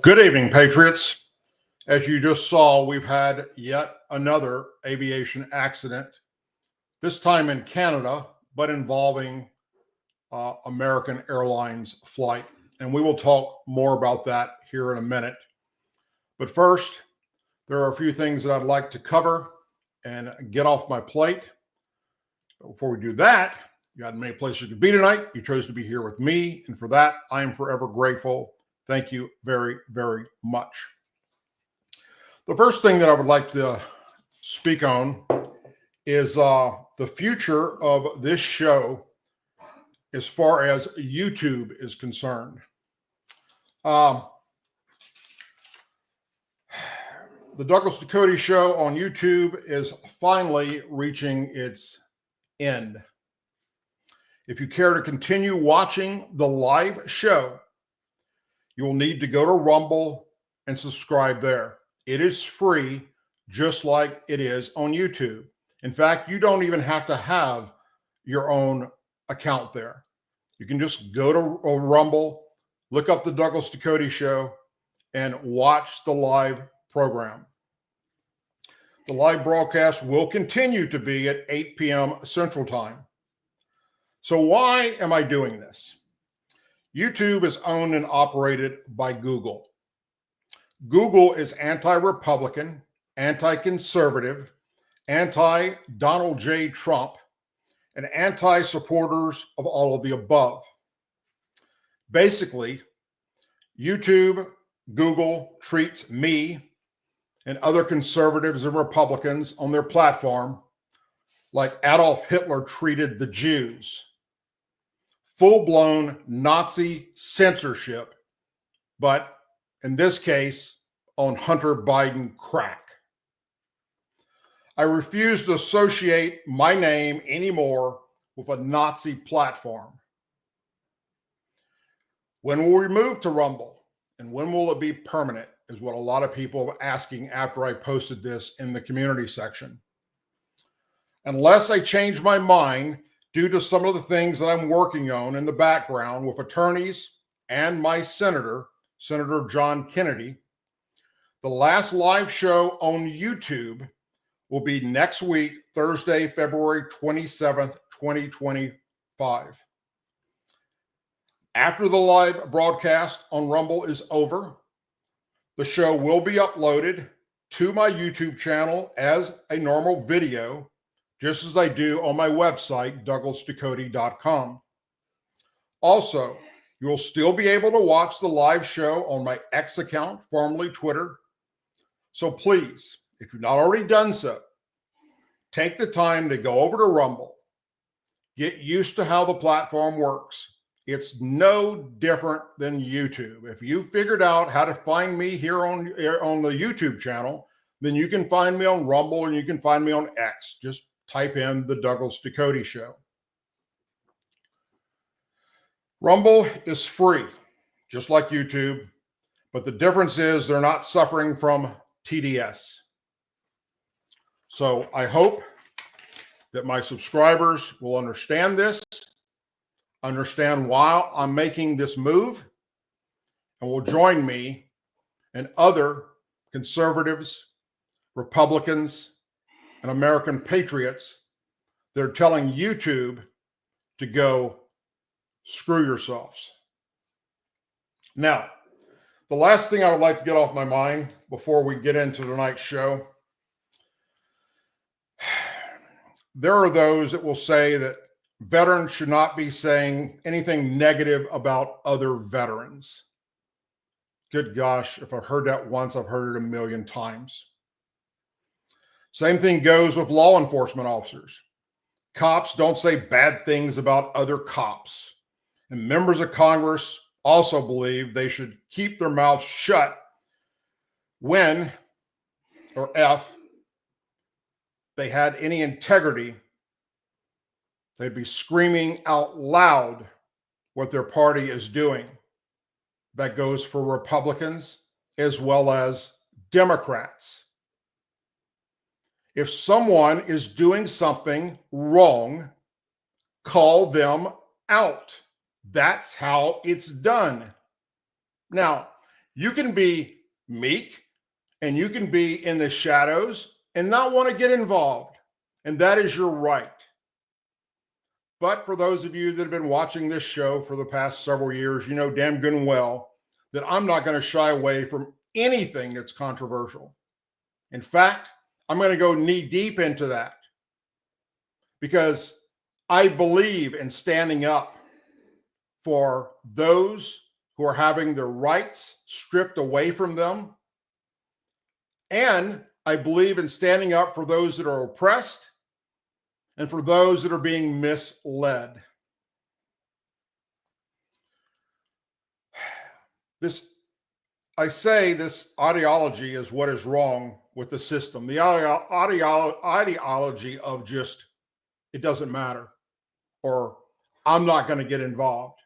Good evening, Patriots. As you just saw, we've had yet another aviation accident, this time in Canada, but involving American Airlines flight. And we will talk more about that here in a minute. But first, there are a few things that I'd like to cover and get off my plate. Before we do that, you got many places to be tonight. You chose to be here with me, and for that, I am forever grateful. Thank you very, very much. The first thing that I would like to speak on is the future of this show as far as YouTube is concerned. The Douglas Ducote Show on YouTube is finally reaching its end. If you care to continue watching the live show, you will need to go to Rumble and subscribe there. It is free, just like it is on YouTube. In fact, you don't even have to have your own account there. You can just go to Rumble, look up the Douglas Ducote Show, and watch the live program. The live broadcast will continue to be at 8 p.m. Central Time. So why am I doing this? YouTube is owned and operated by Google. Google is anti-Republican, anti-conservative, anti-Donald J. Trump, and anti-supporters of all of the above. Basically, YouTube, Google treats me and other conservatives and Republicans on their platform like Adolf Hitler treated the Jews. Full-blown Nazi censorship, but in this case, on Hunter Biden crack. I refuse to associate my name anymore with a Nazi platform. When will we move to Rumble? And when will it be permanent? Is what a lot of people are asking after I posted this in the community section. Unless I change my mind due to some of the things that I'm working on in the background with attorneys and my senator, Senator John Kennedy, the last live show on YouTube will be next week, Thursday, February 27th, 2025. After the live broadcast on Rumble is over, the show will be uploaded to my YouTube channel as a normal video, just as I do on my website, douglasducote.com. Also, you will still be able to watch the live show on my X account, formerly Twitter. So please, if you've not already done so, take the time to go over to Rumble. Get used to how the platform works. It's no different than YouTube. If you figured out how to find me here on the YouTube channel, then you can find me on Rumble and you can find me on X. Just type in the Douglas Ducote Show. Rumble is free, just like YouTube, but the difference is they're not suffering from TDS. So I hope that my subscribers will understand this, understand why I'm making this move, and will join me and other conservatives, Republicans, and American patriots that are telling YouTube to go screw yourselves. Now, the last thing I would like to get off my mind before we get into tonight's show, there are those that will say that veterans should not be saying anything negative about other veterans. Good gosh, if I've heard that once, I've heard it a million times. Same thing goes with law enforcement officers. Cops don't say bad things about other cops. And members of Congress also believe they should keep their mouths shut when, or if, they had any integrity. They'd be screaming out loud what their party is doing. That goes for Republicans as well as Democrats. If someone is doing something wrong, call them out. That's how it's done. Now, You can be meek and you can be in the shadows and not want to get involved. And that is your right. But for those of you that have been watching this show for the past several years, you know damn good and well that I'm not going to shy away from anything that's controversial. In fact, I'm going to go knee deep into that because I believe in standing up for those who are having their rights stripped away from them. And I believe in standing up for those that are oppressed and for those that are being misled. I say this ideology is what is wrong with the system. The ideology of just, it doesn't matter, or I'm not going to get involved,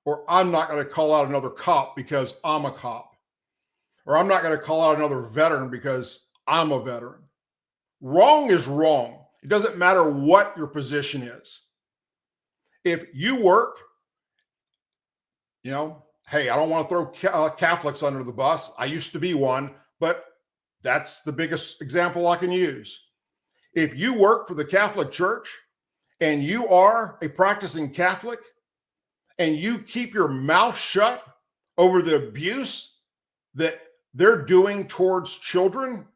or I'm not going to call out another cop because I'm a cop, or I'm not going to call out another veteran because I'm a veteran. Wrong is wrong. It doesn't matter what your position is. If you work, hey, I don't want to throw Catholics under the bus. I used to be one, but that's the biggest example I can use. If you work for the Catholic Church and you are a practicing Catholic and you keep your mouth shut over the abuse that they're doing towards children,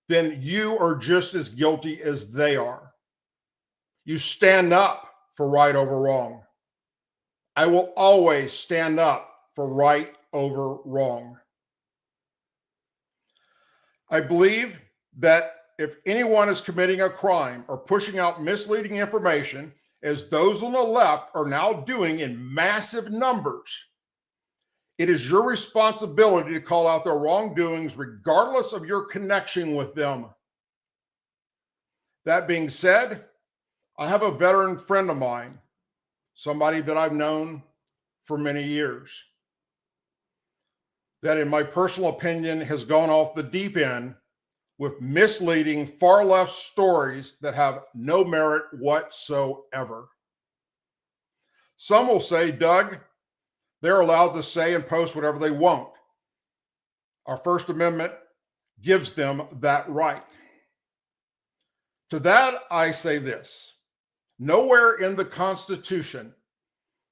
then you are just as guilty as they are. You stand up for right over wrong. I will always stand up for right over wrong. I believe that if anyone is committing a crime or pushing out misleading information, as those on the left are now doing in massive numbers, it is your responsibility to call out their wrongdoings regardless of your connection with them. That being said, I have a veteran friend of mine, somebody that I've known for many years, that in my personal opinion has gone off the deep end with misleading far left stories that have no merit whatsoever. Some will say, Doug, they're allowed to say and post whatever they want. Our First Amendment gives them that right. To that, I say this. Nowhere in the Constitution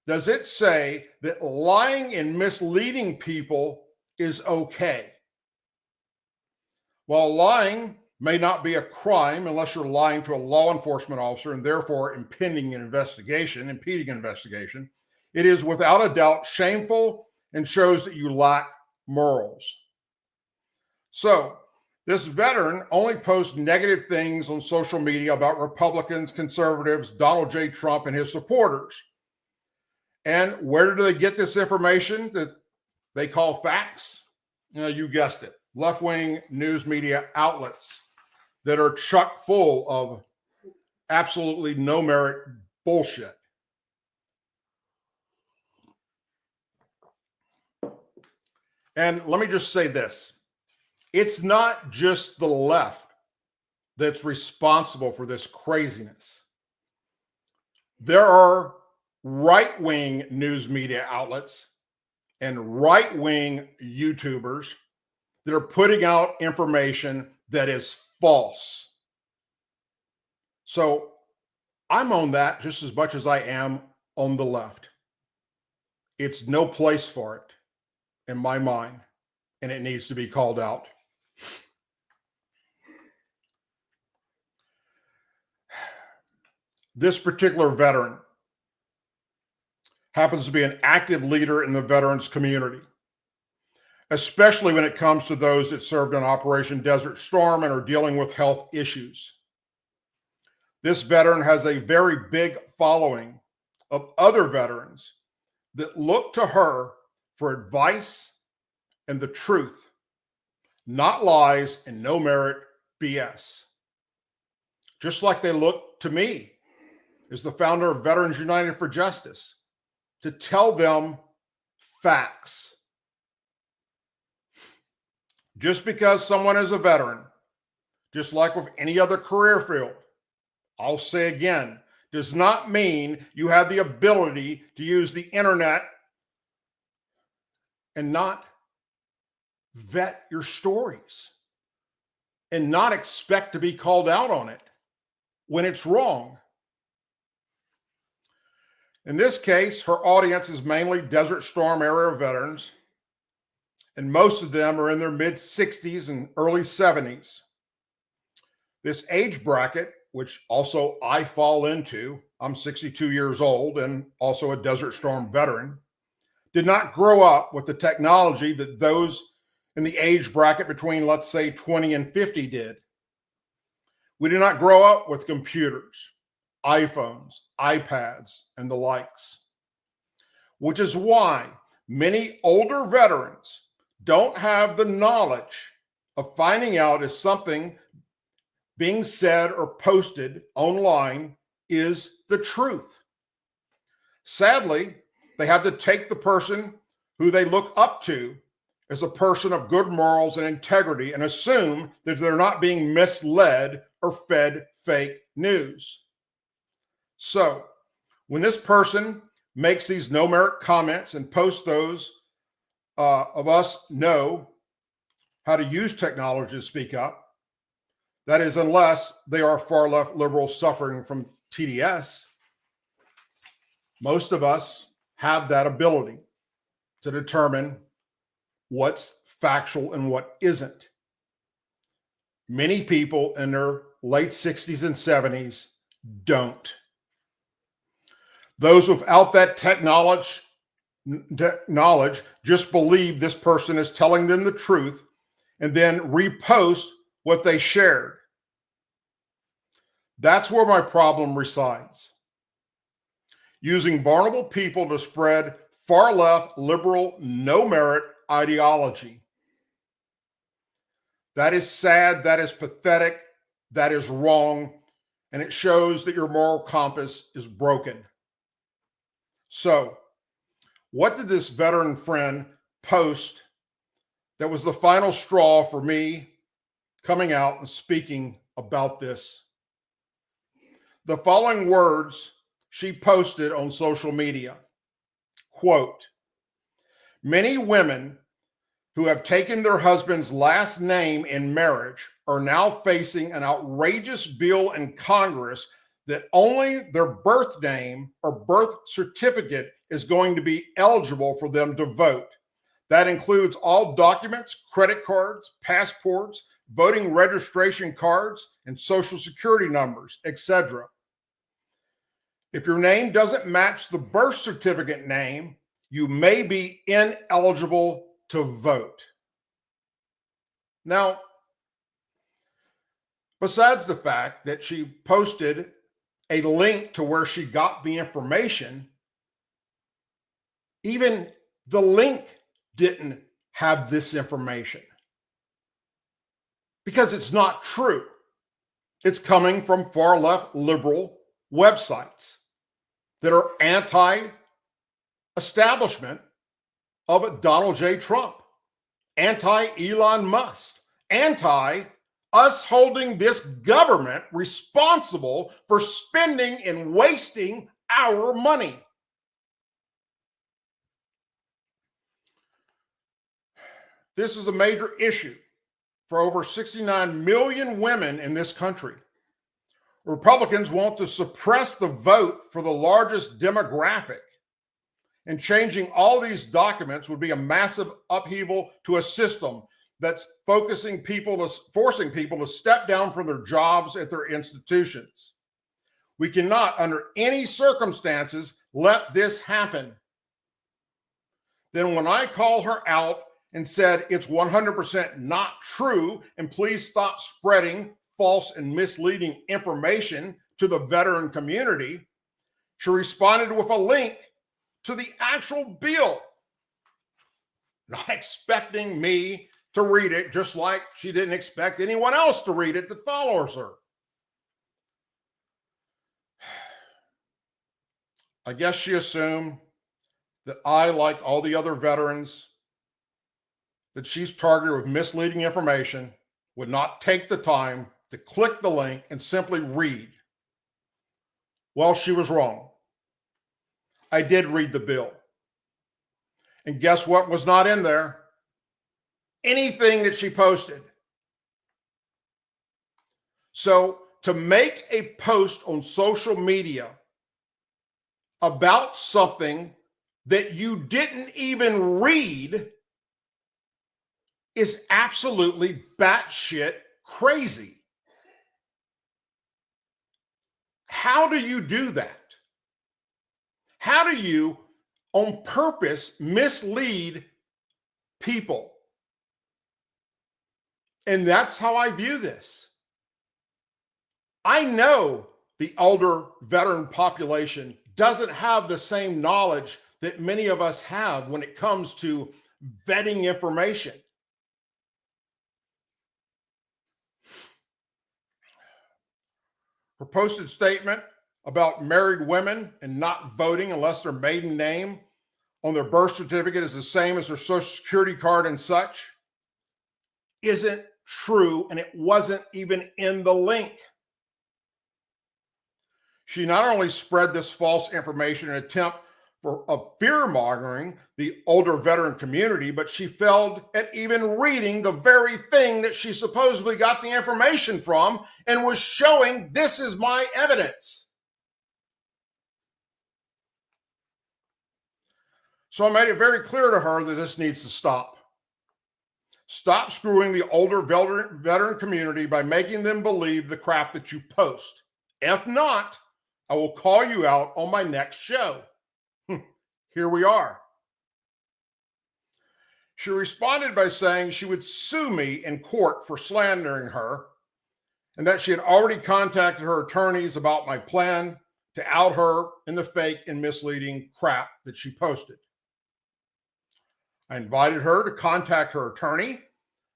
does it say that lying and misleading people is okay. While lying may not be a crime unless you're lying to a law enforcement officer and therefore impeding an investigation, it is without a doubt shameful and shows that you lack morals. So, this veteran only posts negative things on social media about Republicans, conservatives, Donald J. Trump, and his supporters. And where do they get this information that they call facts? You guessed it. Left-wing news media outlets that are chock full of absolutely no merit bullshit. And let me just say this. It's not just the left that's responsible for this craziness. There are right-wing news media outlets and right-wing YouTubers that are putting out information that is false. So I'm on that just as much as I am on the left. It's no place for it in my mind, and it needs to be called out. This particular veteran happens to be an active leader in the veterans community, especially when it comes to those that served in Operation Desert Storm and are dealing with health issues. This veteran has a very big following of other veterans that look to her for advice and the truth, not lies and no merit BS. Just like they look to me as the founder of Veterans United for Justice to tell them facts. Just because someone is a veteran, just like with any other career field, I'll say again, does not mean you have the ability to use the internet and not vet your stories and not expect to be called out on it when it's wrong. In this case, her audience is mainly Desert Storm area veterans, and most of them are in their mid-60s and early 70s. This age bracket, which also I fall into, I'm 62 years old and also a Desert Storm veteran, did not grow up with the technology that those in the age bracket between, let's say, 20 and 50 did. We did not grow up with computers, iPhones, iPads, and the likes, which is why many older veterans don't have the knowledge of finding out if something being said or posted online is the truth. Sadly, they have to take the person who they look up to as a person of good morals and integrity and assume that they're not being misled or fed fake news. So when this person makes these no merit comments and posts those of us know how to use technology to speak up, that is, unless they are far left liberals suffering from TDS, most of us have that ability to determine what's factual and what isn't. Many people in their late 60s and 70s don't. Those without that knowledge just believe this person is telling them the truth and then repost what they shared. That's where my problem resides. Using vulnerable people to spread far left, liberal, no merit ideology. That is sad, that is pathetic, that is wrong, and it shows that your moral compass is broken. So, what did this veteran friend post that was the final straw for me coming out and speaking about this? The following words she posted on social media. Quote, "Many women who have taken their husband's last name in marriage are now facing an outrageous bill in Congress that only their birth name or birth certificate is going to be eligible for them to vote. That includes all documents, credit cards, passports, voting registration cards, and social security numbers, etc. If your name doesn't match the birth certificate name, you may be ineligible to vote." Now, besides the fact that she posted a link to where she got the information, even the link didn't have this information because it's not true. It's coming from far left liberal websites that are anti-establishment of Donald J. Trump, anti-Elon Musk, anti-us holding this government responsible for spending and wasting our money. This is a major issue for over 69 million women in this country. Republicans want to suppress the vote for the largest demographic, and changing all these documents would be a massive upheaval to a system that's forcing people to step down from their jobs at their institutions. We cannot, under any circumstances, let this happen. Then when I call her out and said it's 100% not true, and please stop spreading false and misleading information to the veteran community, she responded with a link to the actual bill, not expecting me to read it, just like she didn't expect anyone else to read it that follows her. I guess she assumed that I, like all the other veterans that she's targeted with misleading information, would not take the time to click the link and simply read. Well, she was wrong. I did read the bill. And guess what was not in there? anything that she posted. So to make a post on social media about something that you didn't even read is absolutely batshit crazy. How do you do that? How do you, on purpose, mislead people? And that's how I view this. I know the older veteran population doesn't have the same knowledge that many of us have when it comes to vetting information. Her posted statement about married women and not voting unless their maiden name on their birth certificate is the same as their social security card and such isn't true, and it wasn't even in the link. She not only spread this false information in an attempt of fear-mongering the older veteran community, but she failed at even reading the very thing that she supposedly got the information from and was showing, this is my evidence. So I made it very clear to her that this needs to stop. Stop screwing the older veteran community by making them believe the crap that you post. If not, I will call you out on my next show. Here we are. She responded by saying she would sue me in court for slandering her and that she had already contacted her attorneys about my plan to out her in the fake and misleading crap that she posted. I invited her to contact her attorney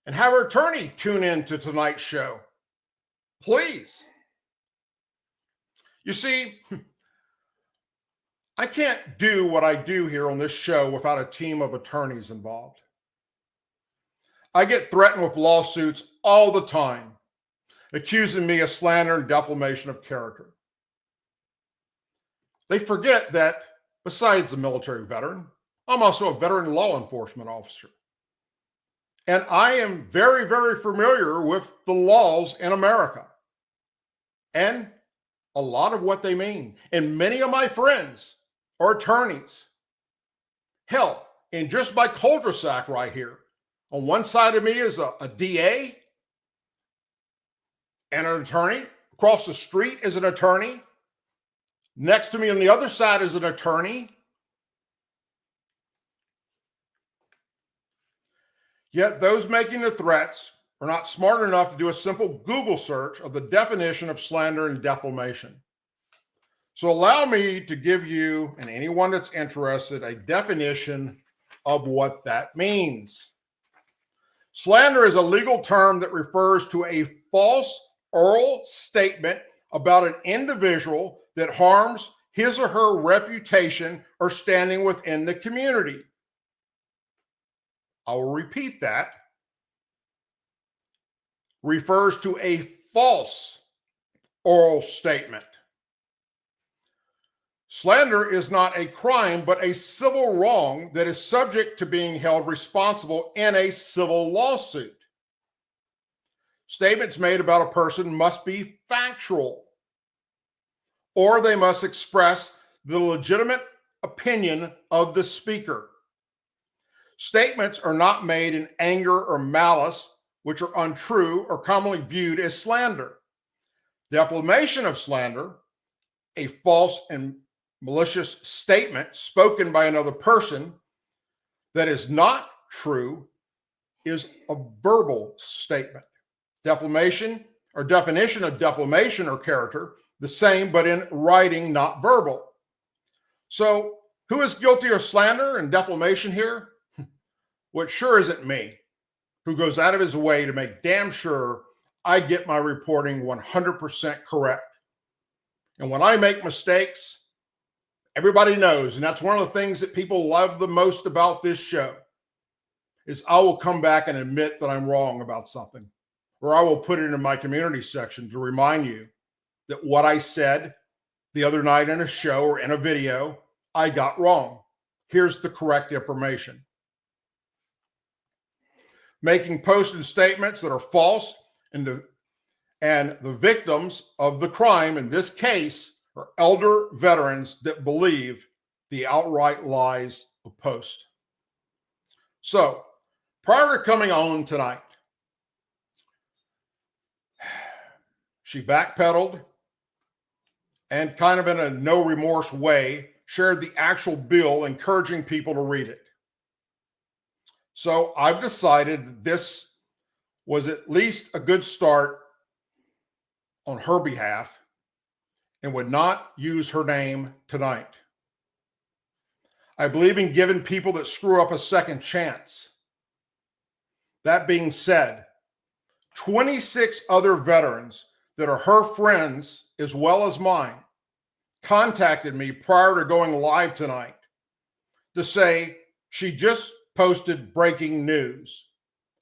and have her attorney tune in to tonight's show. Please. You see, I can't do what I do here on this show without a team of attorneys involved. I get threatened with lawsuits all the time, accusing me of slander and defamation of character. They forget that besides a military veteran, I'm also a veteran law enforcement officer. And I am very, very familiar with the laws in America and a lot of what they mean. And many of my friends are attorneys. Hell, in just my cul-de-sac right here, on one side of me is a DA and an attorney. Across the street is an attorney. Next to me on the other side is an attorney. Yet those making the threats are not smart enough to do a simple Google search of the definition of slander and defamation. So allow me to give you, and anyone that's interested, a definition of what that means. Slander is a legal term that refers to a false oral statement about an individual that harms his or her reputation or standing within the community. I will repeat that. Refers to a false oral statement. Slander is not a crime, but a civil wrong that is subject to being held responsible in a civil lawsuit. Statements made about a person must be factual, or they must express the legitimate opinion of the speaker. Statements are not made in anger or malice, which are untrue or commonly viewed as slander. Defamation of slander, a false and malicious statement spoken by another person that is not true, is a verbal statement. Defamation or definition of defamation or character, the same, but in writing, not verbal. So who is guilty of slander and defamation here? Well, it sure isn't me, who goes out of his way to make damn sure I get my reporting 100% correct. And when I make mistakes, everybody knows, and that's one of the things that people love the most about this show, is I will come back and admit that I'm wrong about something, or I will put it in my community section to remind you that what I said the other night in a show or in a video, I got wrong. Here's the correct information. making posts and statements that are false, and the victims of the crime in this case are elder veterans that believe the outright lies of post. So, prior to coming on tonight, she backpedaled and kind of in a no remorse way shared the actual bill, encouraging people to read it. So I've decided that this was at least a good start on her behalf and would not use her name tonight. I believe in giving people that screw up a second chance. That being said, 26 other veterans that are her friends as well as mine contacted me prior to going live tonight to say she just posted breaking news.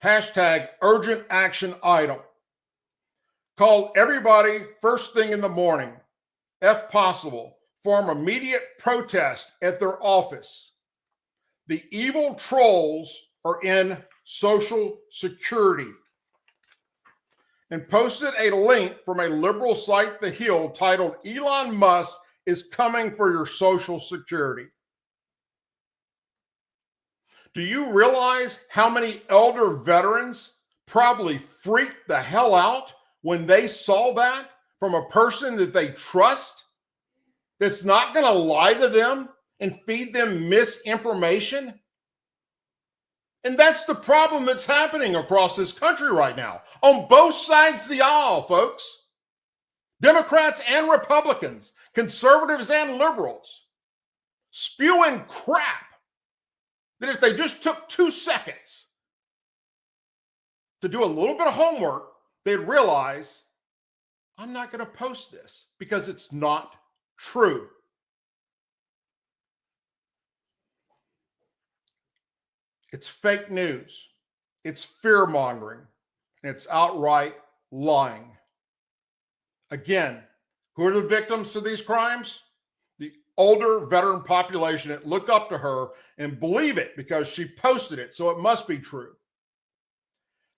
Hashtag urgent action item. Called everybody first thing in the morning, if possible, form immediate protest at their office. The evil trolls are in Social Security. And posted a link from a liberal site, The Hill, titled Elon Musk is coming for your Social Security. Do you realize how many elder veterans probably freaked the hell out when they saw that from a person that they trust, that's not going to lie to them and feed them misinformation? And that's the problem that's happening across this country right now, on both sides of the aisle, folks. Democrats and Republicans, conservatives and liberals, spewing crap that if they just took 2 seconds to do a little bit of homework, they'd realize, I'm not going to post this because it's not true. It's fake news. It's fear-mongering. And it's outright lying. Again, who are the victims to these crimes? The older veteran population that look up to her and believe it because she posted it, so it must be true.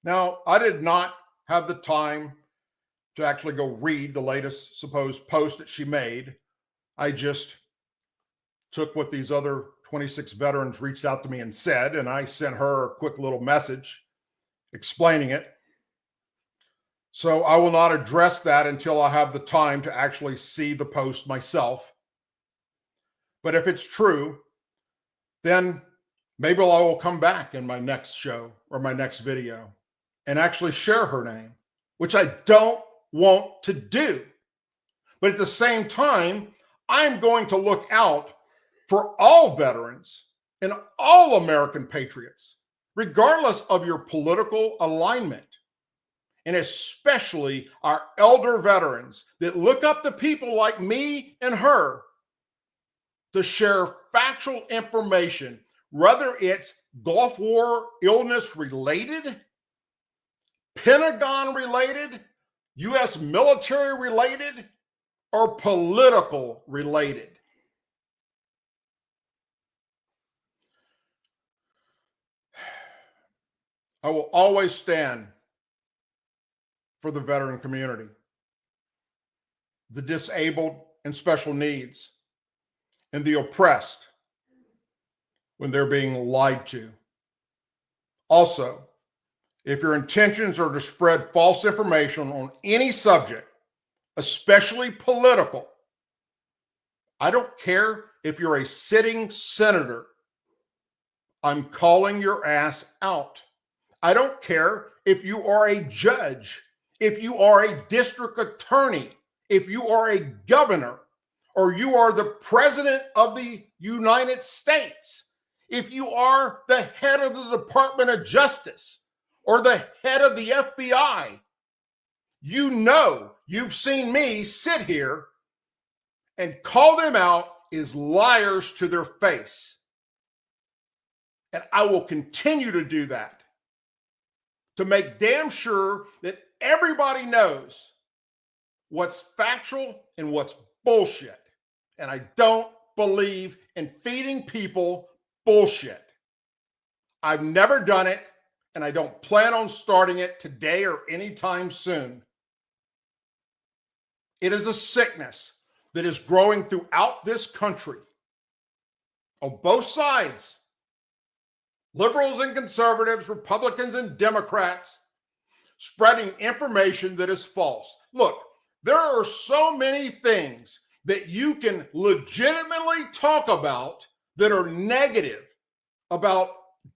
Now, I did not have the time to actually go read the latest supposed post that she made. I just took what these other 26 veterans reached out to me and said, and I sent her a quick little message explaining it. So I will not address that until I have the time to actually see the post myself. But if it's true, then maybe I will come back in my next show or my next video and actually share her name, which I don't want to do. But at the same time, I'm going to look out for all veterans and all American patriots, regardless of your political alignment, and especially our elder veterans that look up to people like me and her to share factual information, whether it's Gulf War illness related, Pentagon related, U.S. military related, or political related. I will always stand for the veteran community, the disabled and special needs, and the oppressed when they're being lied to. Also, if your intentions are to spread false information on any subject, especially political, I don't care if you're a sitting senator, I'm calling your ass out. I don't care if you are a judge, if you are a district attorney, if you are a governor, or you are the president of the United States, if you are the head of the Department of Justice or the head of the FBI. You know, you've seen me sit here and call them out as liars to their face. And I will continue to do that, to make damn sure that everybody knows what's factual and what's bullshit. And I don't believe in feeding people bullshit. I've never done it, and I don't plan on starting it today or anytime soon. It is a sickness that is growing throughout this country on both sides, liberals and conservatives, Republicans and Democrats, spreading information that is false. Look, there are so many things that you can legitimately talk about that are negative about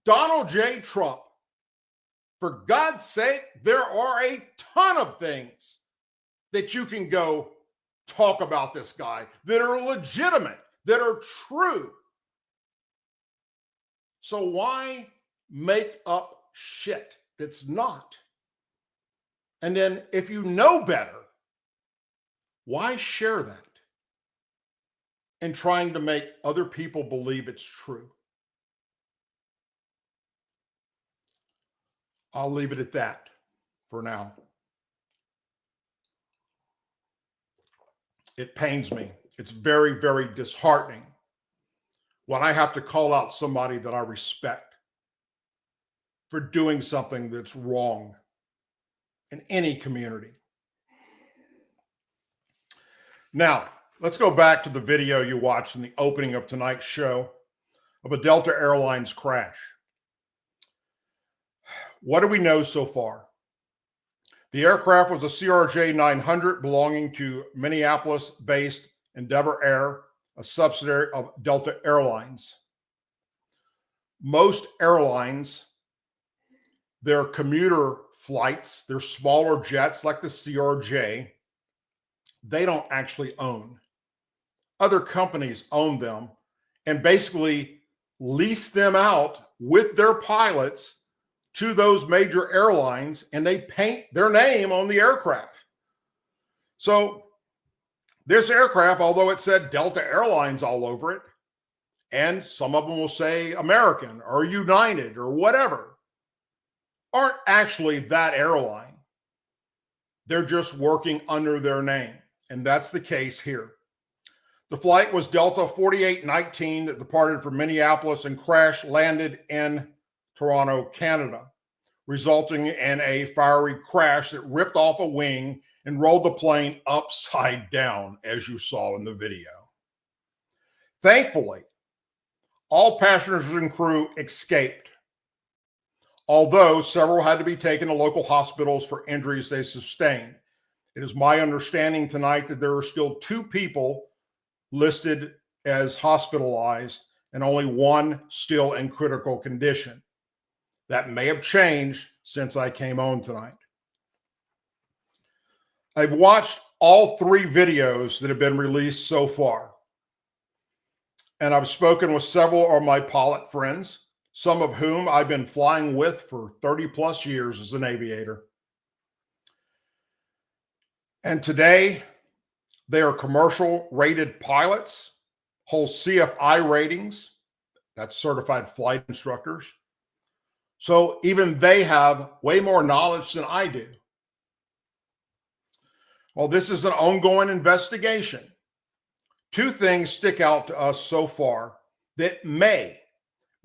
Donald J. Trump. For God's sake, there are a ton of things that you can go talk about this guy that are legitimate, that are true. So why make up shit that's not? And then if you know better, why share that and trying to make other people believe it's true? I'll leave it at that for now. It pains me. It's very, very disheartening when I have to call out somebody that I respect for doing something that's wrong in any community. Now, let's go back to the video you watched in the opening of tonight's show of a Delta Airlines crash. What do we know so far? The aircraft was a CRJ-900 belonging to Minneapolis-based Endeavor Air, a subsidiary of Delta Airlines. Most airlines, their commuter flights, their smaller jets like the CRJ, they don't actually own. Other companies own them and basically lease them out with their pilots to those major airlines, and they paint their name on the aircraft. So this aircraft, although it said Delta Airlines all over it, and some of them will say American or United or whatever, aren't actually that airline. They're just working under their name, and that's the case here. The flight was Delta 4819 that departed from Minneapolis and crash landed in Toronto, Canada, resulting in a fiery crash that ripped off a wing and rolled the plane upside down, as you saw in the video. Thankfully, all passengers and crew escaped, although several had to be taken to local hospitals for injuries they sustained. It is my understanding tonight that there are still 2 people listed as hospitalized and only 1 still in critical condition. That may have changed since I came on tonight. I've watched all 3 videos that have been released so far. And I've spoken with several of my pilot friends, some of whom I've been flying with for 30 plus years as an aviator. And today, they are commercial rated pilots, hold CFI ratings, that's certified flight instructors. So even they have way more knowledge than I do. Well, this is an ongoing investigation. 2 things stick out to us so far that may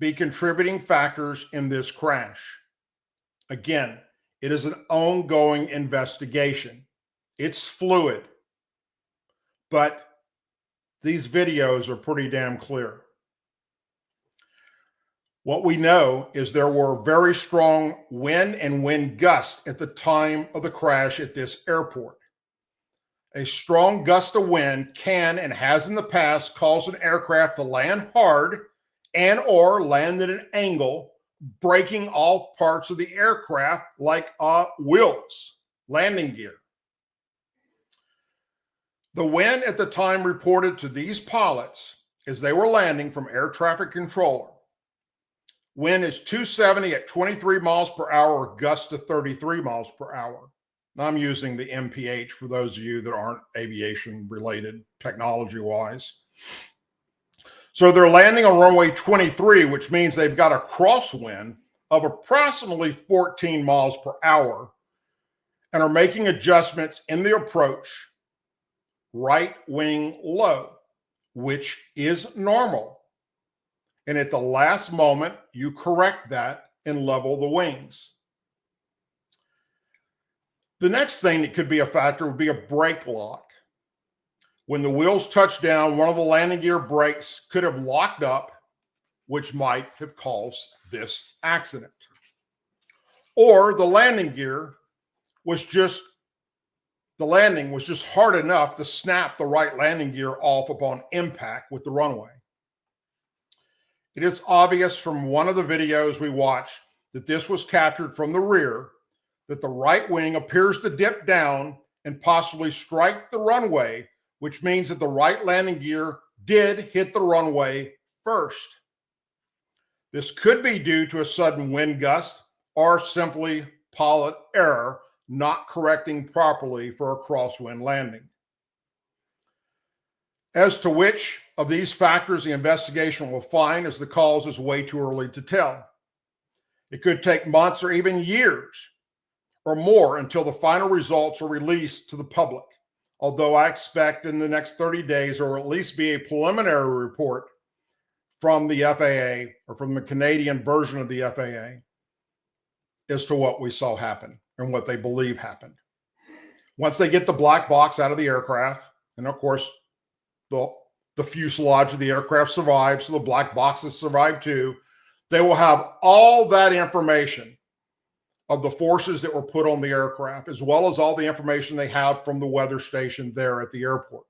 be contributing factors in this crash. Again, it is an ongoing investigation. It's fluid, but these videos are pretty damn clear. What we know is there were very strong wind and wind gusts at the time of the crash at this airport. A strong gust of wind can and has in the past caused an aircraft to land hard and or land at an angle, breaking all parts of the aircraft like wheels, landing gear. The wind at the time reported to these pilots as they were landing from air traffic controller. Wind is 270 at 23 miles per hour or gusts to 33 miles per hour. I'm using the MPH for those of you that aren't aviation related technology-wise. So they're landing on runway 23, which means they've got a crosswind of approximately 14 miles per hour and are making adjustments in the approach right wing low, which is normal. And at the last moment, you correct that and level the wings. The next thing that could be a factor would be a brake lock. When the wheels touched down, one of the landing gear brakes could have locked up, which might have caused this accident. Or the landing was just hard enough to snap the right landing gear off upon impact with the runway. It is obvious from one of the videos we watched that this was captured from the rear, that the right wing appears to dip down and possibly strike the runway, which means that the right landing gear did hit the runway first. This could be due to a sudden wind gust or simply pilot error, not correcting properly for a crosswind landing. As to which of these factors the investigation will find as the cause is way too early to tell. It could take months or even years or more until the final results are released to the public, although I expect in the next 30 days there will at least be a preliminary report from the FAA or from the Canadian version of the FAA as to what we saw happen and what they believe happened. Once they get the black box out of the aircraft, and of course, the fuselage of the aircraft survives, so the black boxes survive too, they will have all that information of the forces that were put on the aircraft, as well as all the information they have from the weather station there at the airport.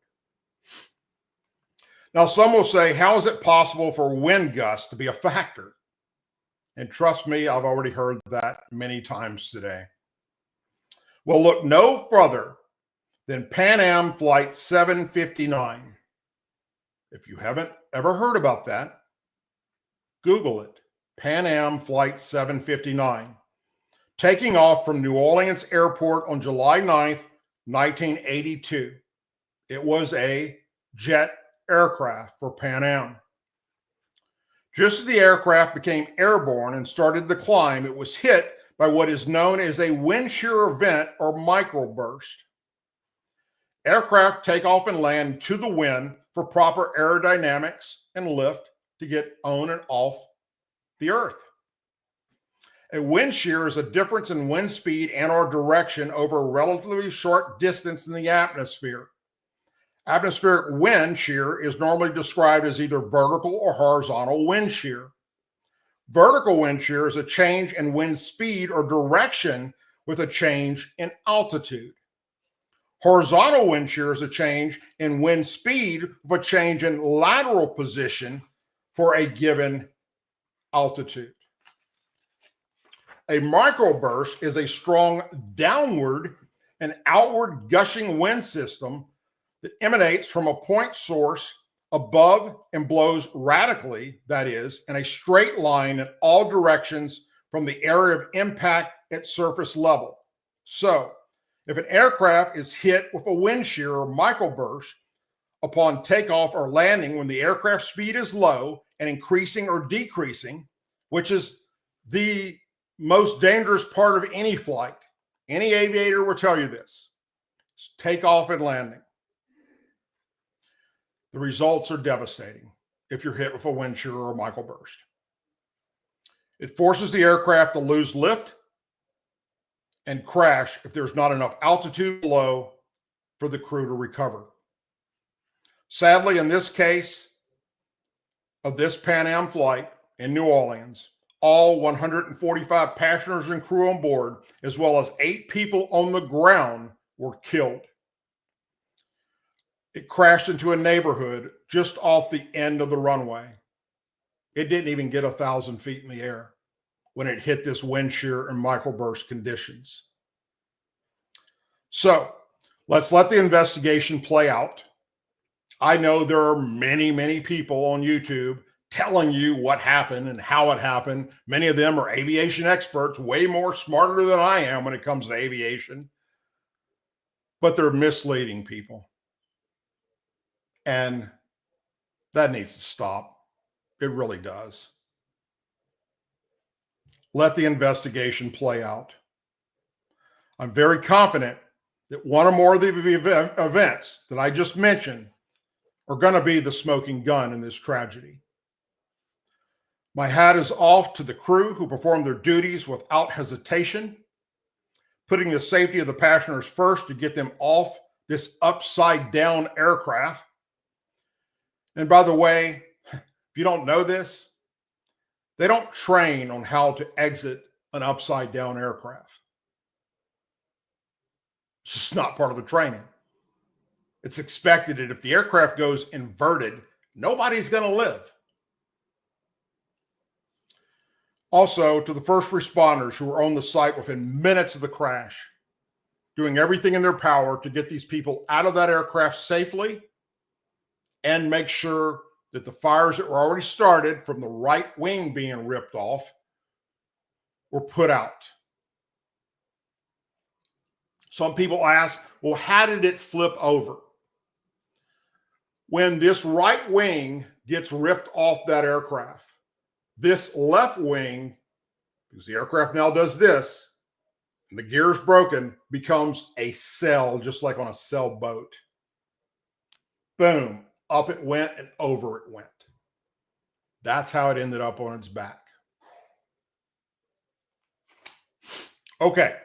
Now, some will say, how is it possible for wind gusts to be a factor? And trust me, I've already heard that many times today. Well, look no further than Pan Am Flight 759. If you haven't ever heard about that, Google it. Pan Am Flight 759. Taking off from New Orleans Airport on July 9th, 1982. It was a jet aircraft for Pan Am. Just as the aircraft became airborne and started the climb, it was hit by what is known as a wind shear event or microburst. Aircraft take off and land to the wind for proper aerodynamics and lift to get on and off the earth. A wind shear is a difference in wind speed and or direction over a relatively short distance in the atmosphere. Atmospheric wind shear is normally described as either vertical or horizontal wind shear. Vertical wind shear is a change in wind speed or direction with a change in altitude. Horizontal wind shear is a change in wind speed with a change in lateral position for a given altitude. A microburst is a strong downward and outward gushing wind system that emanates from a point source above and blows radically, that is, in a straight line in all directions from the area of impact at surface level. So, if an aircraft is hit with a wind shear or microburst upon takeoff or landing when the aircraft speed is low and increasing or decreasing, which is the most dangerous part of any flight, any aviator will tell you this, it's takeoff and landing. The results are devastating if you're hit with a wind shear or a microburst. It forces the aircraft to lose lift and crash if there's not enough altitude below for the crew to recover. Sadly, in this case of this Pan Am flight in New Orleans, all 145 passengers and crew on board, as well as 8 people on the ground, were killed. It crashed into a neighborhood just off the end of the runway. It didn't even get 1,000 feet in the air when it hit this wind shear and microburst conditions. So let's let the investigation play out. I know there are many, many people on YouTube telling you what happened and how it happened. Many of them are aviation experts, way more smarter than I am when it comes to aviation. But they're misleading people. And that needs to stop. It really does. Let the investigation play out. I'm very confident that one or more of the events that I just mentioned are going to be the smoking gun in this tragedy. My hat is off to the crew who performed their duties without hesitation, putting the safety of the passengers first to get them off this upside down aircraft. And by the way, if you don't know this, they don't train on how to exit an upside down aircraft. It's just not part of the training. It's expected that if the aircraft goes inverted, nobody's going to live. Also, to the first responders who were on the site within minutes of the crash, doing everything in their power to get these people out of that aircraft safely and make sure that the fires that were already started from the right wing being ripped off were put out. Some people ask, well, how did it flip over? When this right wing gets ripped off that aircraft, this left wing, because the aircraft now does this, and the gear's broken, becomes a sail, just like on a sailboat. Boom, up it went and over it went. That's how it ended up on its back. Okay.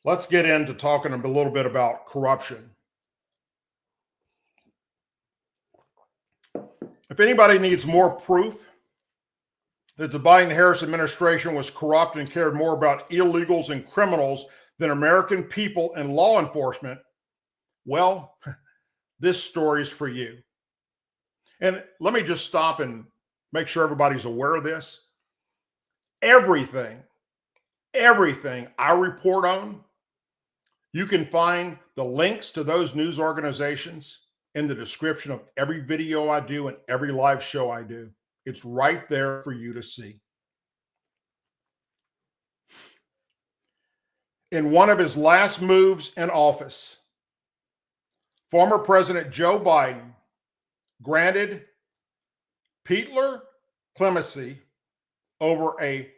Let's get into talking a little bit about corruption. If anybody needs more proof that the Biden-Harris administration was corrupt and cared more about illegals and criminals than American people and law enforcement, well, this story is for you. And let me just stop and make sure everybody's aware of this. Everything I report on, you can find the links to those news organizations in the description of every video I do and every live show I do. It's right there for you to see. In one of his last moves in office, former President Joe Biden granted Peatler clemency over a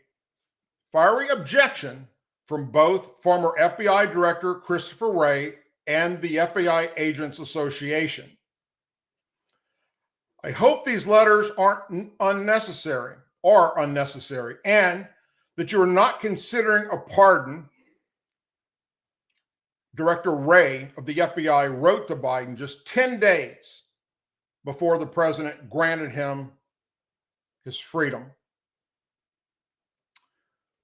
fiery objection from both former FBI Director Christopher Wray and the FBI Agents Association. I hope these letters aren't unnecessary, and that you are not considering a pardon. Director Wray of the FBI wrote to Biden just 10 days before the president granted him his freedom.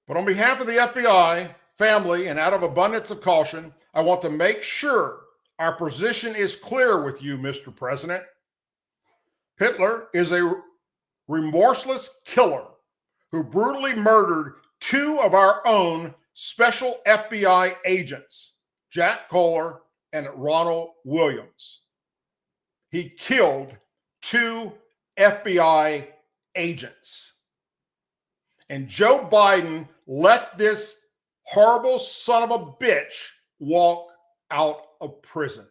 But on behalf of the FBI family and out of abundance of caution, I want to make sure our position is clear with you, Mr. President. Peatler is a remorseless killer who brutally murdered two of our own special FBI agents, Jack Kohler and Ronald Williams. He killed two FBI agents. And Joe Biden let this horrible son of a bitch walk out of prison.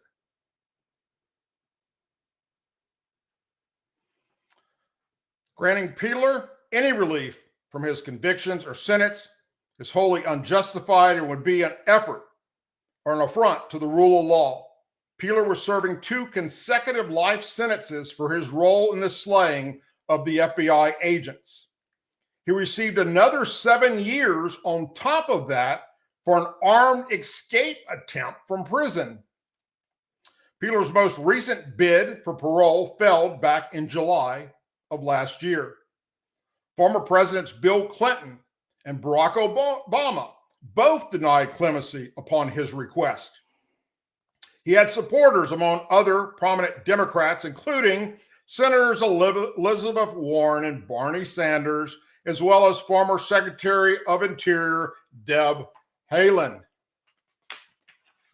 Granting Peatler any relief from his convictions or sentence is wholly unjustified and would be an effort or an affront to the rule of law. Peatler was serving 2 consecutive life sentences for his role in the slaying of the FBI agents. He received another 7 years on top of that for an armed escape attempt from prison. Peatler's most recent bid for parole failed back in July of last year. Former Presidents Bill Clinton and Barack Obama both denied clemency upon his request. He had supporters among other prominent Democrats, including Senators Elizabeth Warren and Bernie Sanders, as well as former Secretary of Interior Deb Haaland.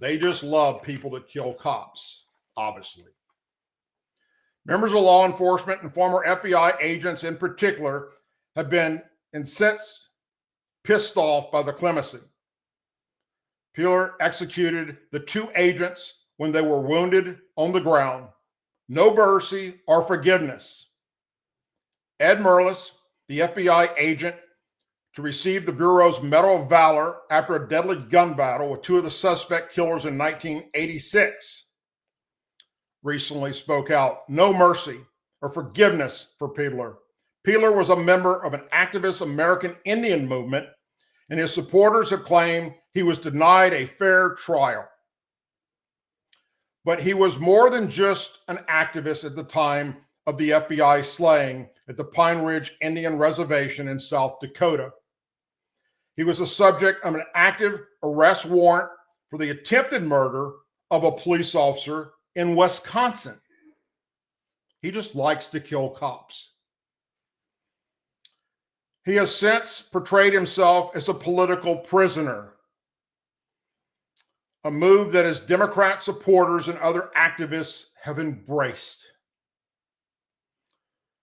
They just love people that kill cops, obviously. Members of law enforcement and former FBI agents in particular have been incensed, pissed off by the clemency. Peatler executed the 2 agents when they were wounded on the ground. No mercy or forgiveness. Ed Merlis, the FBI agent to receive the Bureau's Medal of Valor after a deadly gun battle with 2 of the suspect killers in 1986, recently spoke out. No mercy or forgiveness for Peatler. Peeler was a member of an activist American Indian movement, and his supporters have claimed he was denied a fair trial. But he was more than just an activist at the time of the FBI slaying at the Pine Ridge Indian Reservation in South Dakota. He was the subject of an active arrest warrant for the attempted murder of a police officer in Wisconsin. He just likes to kill cops. He has since portrayed himself as a political prisoner, a move that his Democrat supporters and other activists have embraced.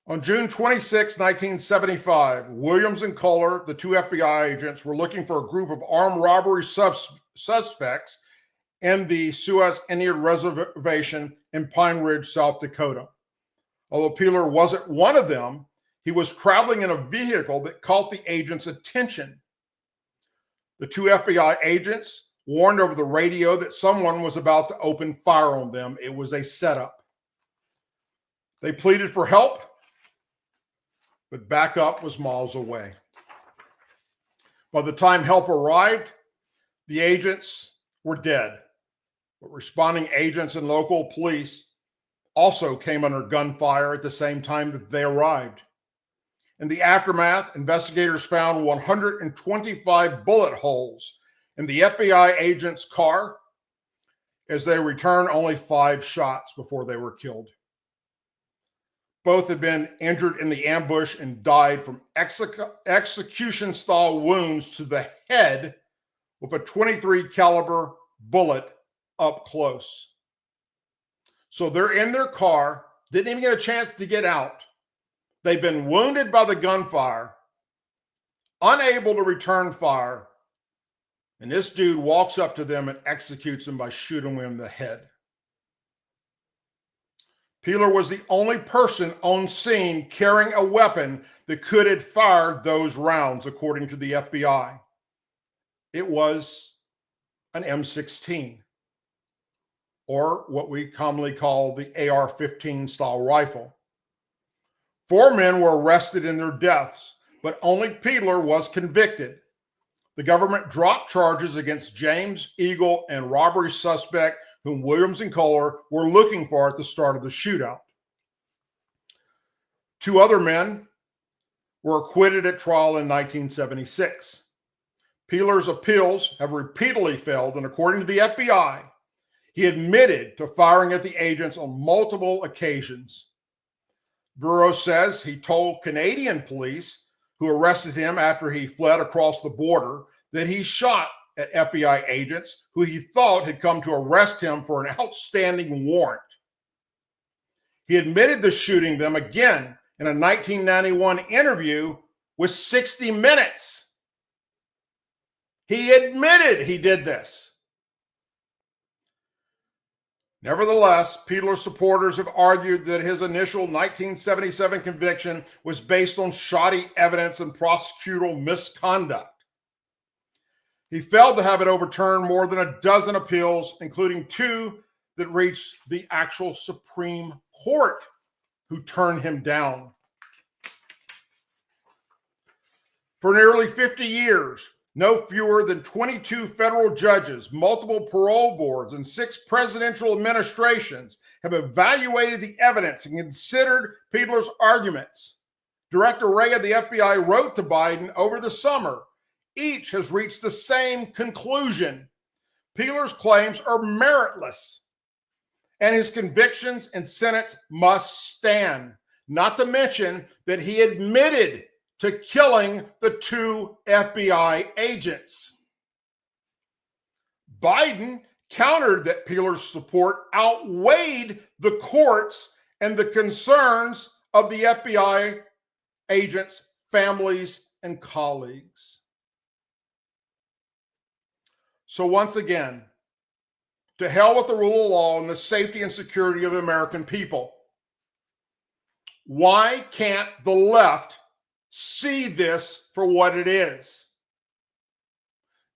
On June 26, 1975, Williams and Kohler, the two FBI agents, were looking for a group of armed robbery suspects in the Sioux Indian Reservation in Pine Ridge, South Dakota. Although Peeler wasn't one of them, he was traveling in a vehicle that caught the agents' attention. The two FBI agents warned over the radio that someone was about to open fire on them. It was a setup. They pleaded for help, but backup was miles away. By the time help arrived, the agents were dead. But responding agents and local police also came under gunfire at the same time that they arrived. In the aftermath, investigators found 125 bullet holes in the FBI agent's car. As they returned, only 5 shots before they were killed. Both had been injured in the ambush and died from execution-style wounds to the head with a .23 caliber bullet up close. So they're in their car, didn't even get a chance to get out. They've been wounded by the gunfire, unable to return fire, and this dude walks up to them and executes them by shooting them in the head. Peeler was the only person on scene carrying a weapon that could have fired those rounds, according to the FBI. It was an M16, or what we commonly call the AR-15 style rifle. 4 men were arrested in their deaths, but only Peeler was convicted. The government dropped charges against James, Eagle, and robbery suspect whom Williams and Kohler were looking for at the start of the shootout. 2 other men were acquitted at trial in 1976. Peeler's appeals have repeatedly failed, and according to the FBI, he admitted to firing at the agents on multiple occasions. Bureau says he told Canadian police who arrested him after he fled across the border that he shot at FBI agents who he thought had come to arrest him for an outstanding warrant. He admitted to shooting them again in a 1991 interview with 60 Minutes. He admitted he did this. Nevertheless, Peeler's supporters have argued that his initial 1977 conviction was based on shoddy evidence and prosecutorial misconduct. He failed to have it overturned more than a dozen appeals, including 2 that reached the actual Supreme Court, who turned him down. For nearly 50 years, no fewer than 22 federal judges, multiple parole boards, and 6 presidential administrations have evaluated the evidence and considered Peeler's arguments. Director Wray of the FBI wrote to Biden over the summer. Each has reached the same conclusion. Peeler's claims are meritless, and his convictions and sentence must stand, not to mention that he admitted to killing the 2 FBI agents. Biden countered that Peeler's support outweighed the courts and the concerns of the FBI agents, families, and colleagues. So once again, to hell with the rule of law and the safety and security of the American people. Why can't the left see this for what it is?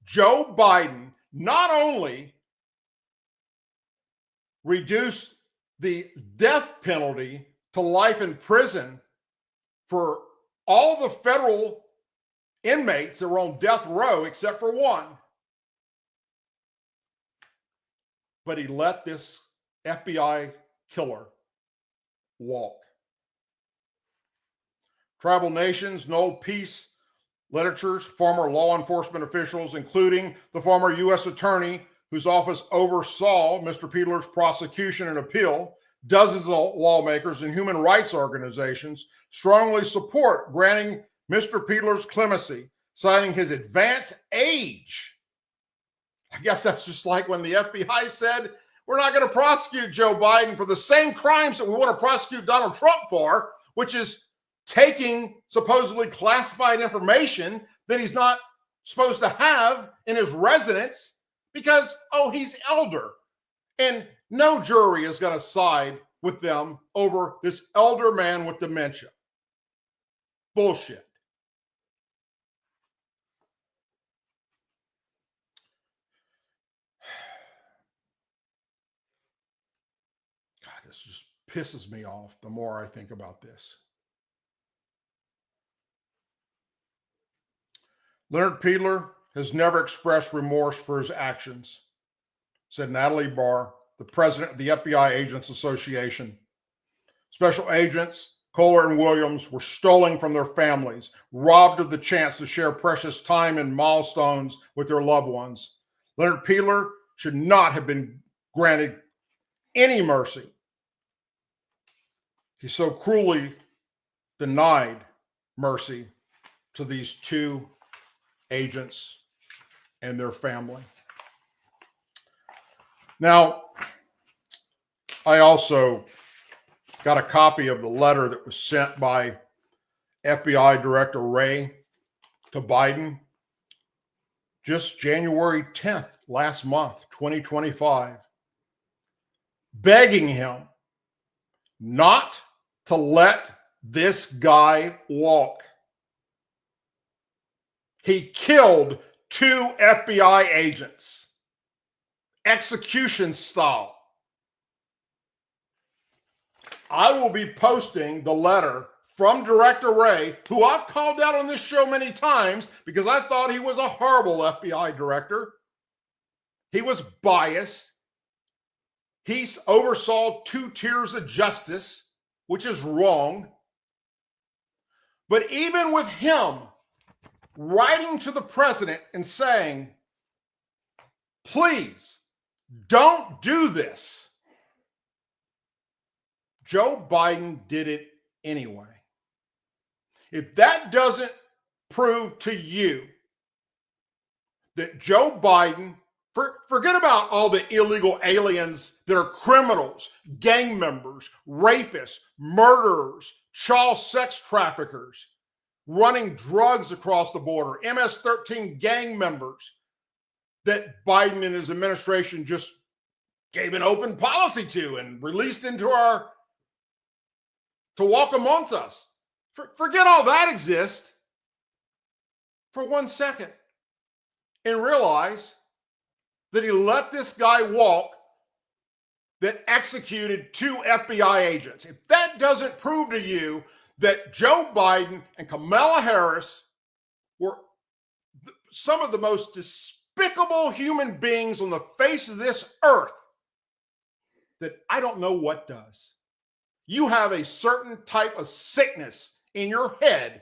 Joe Biden not only reduced the death penalty to life in prison for all the federal inmates that were on death row except for one. But he let this FBI killer walk. Tribal nations know peace literatures, former law enforcement officials, including the former U.S. attorney whose office oversaw Mr. Peedler's prosecution and appeal, dozens of lawmakers and human rights organizations strongly support granting Mr. Peedler's clemency, citing his advanced age. I guess that's just like when the FBI said, we're not going to prosecute Joe Biden for the same crimes that we want to prosecute Donald Trump for, which is taking supposedly classified information that he's not supposed to have in his residence because, oh, he's elder. And no jury is going to side with them over this elder man with dementia. Bullshit. God, this just pisses me off the more I think about this. Leonard Peedler has never expressed remorse for his actions, said Natalie Barr, the president of the FBI Agents Association. Special agents Kohler and Williams were stolen from their families, robbed of the chance to share precious time and milestones with their loved ones. Leonard Peedler should not have been granted any mercy. He so cruelly denied mercy to these two agents and their family. Now, I also got a copy of the letter that was sent by FBI Director Wray to Biden just January 10th, last month, 2025, begging him not to let this guy walk. He killed 2 FBI agents, execution style. I will be posting the letter from Director Wray, who I've called out on this show many times because I thought he was a horrible FBI director. He was biased. He oversaw 2 tiers of justice, which is wrong. But even with him writing to the president and saying, please don't do this, Joe Biden did it anyway. If that doesn't prove to you that Joe Biden, forget about all the illegal aliens that are criminals, gang members, rapists, murderers, child sex traffickers, running drugs across the border, MS-13 gang members that Biden and his administration just gave an open policy to and released into to walk amongst us. Forget all that exists for 1 second and realize that he let this guy walk that executed 2 FBI agents. If that doesn't prove to you that Joe Biden and Kamala Harris were some of the most despicable human beings on the face of this earth, that I don't know what does. You have a certain type of sickness in your head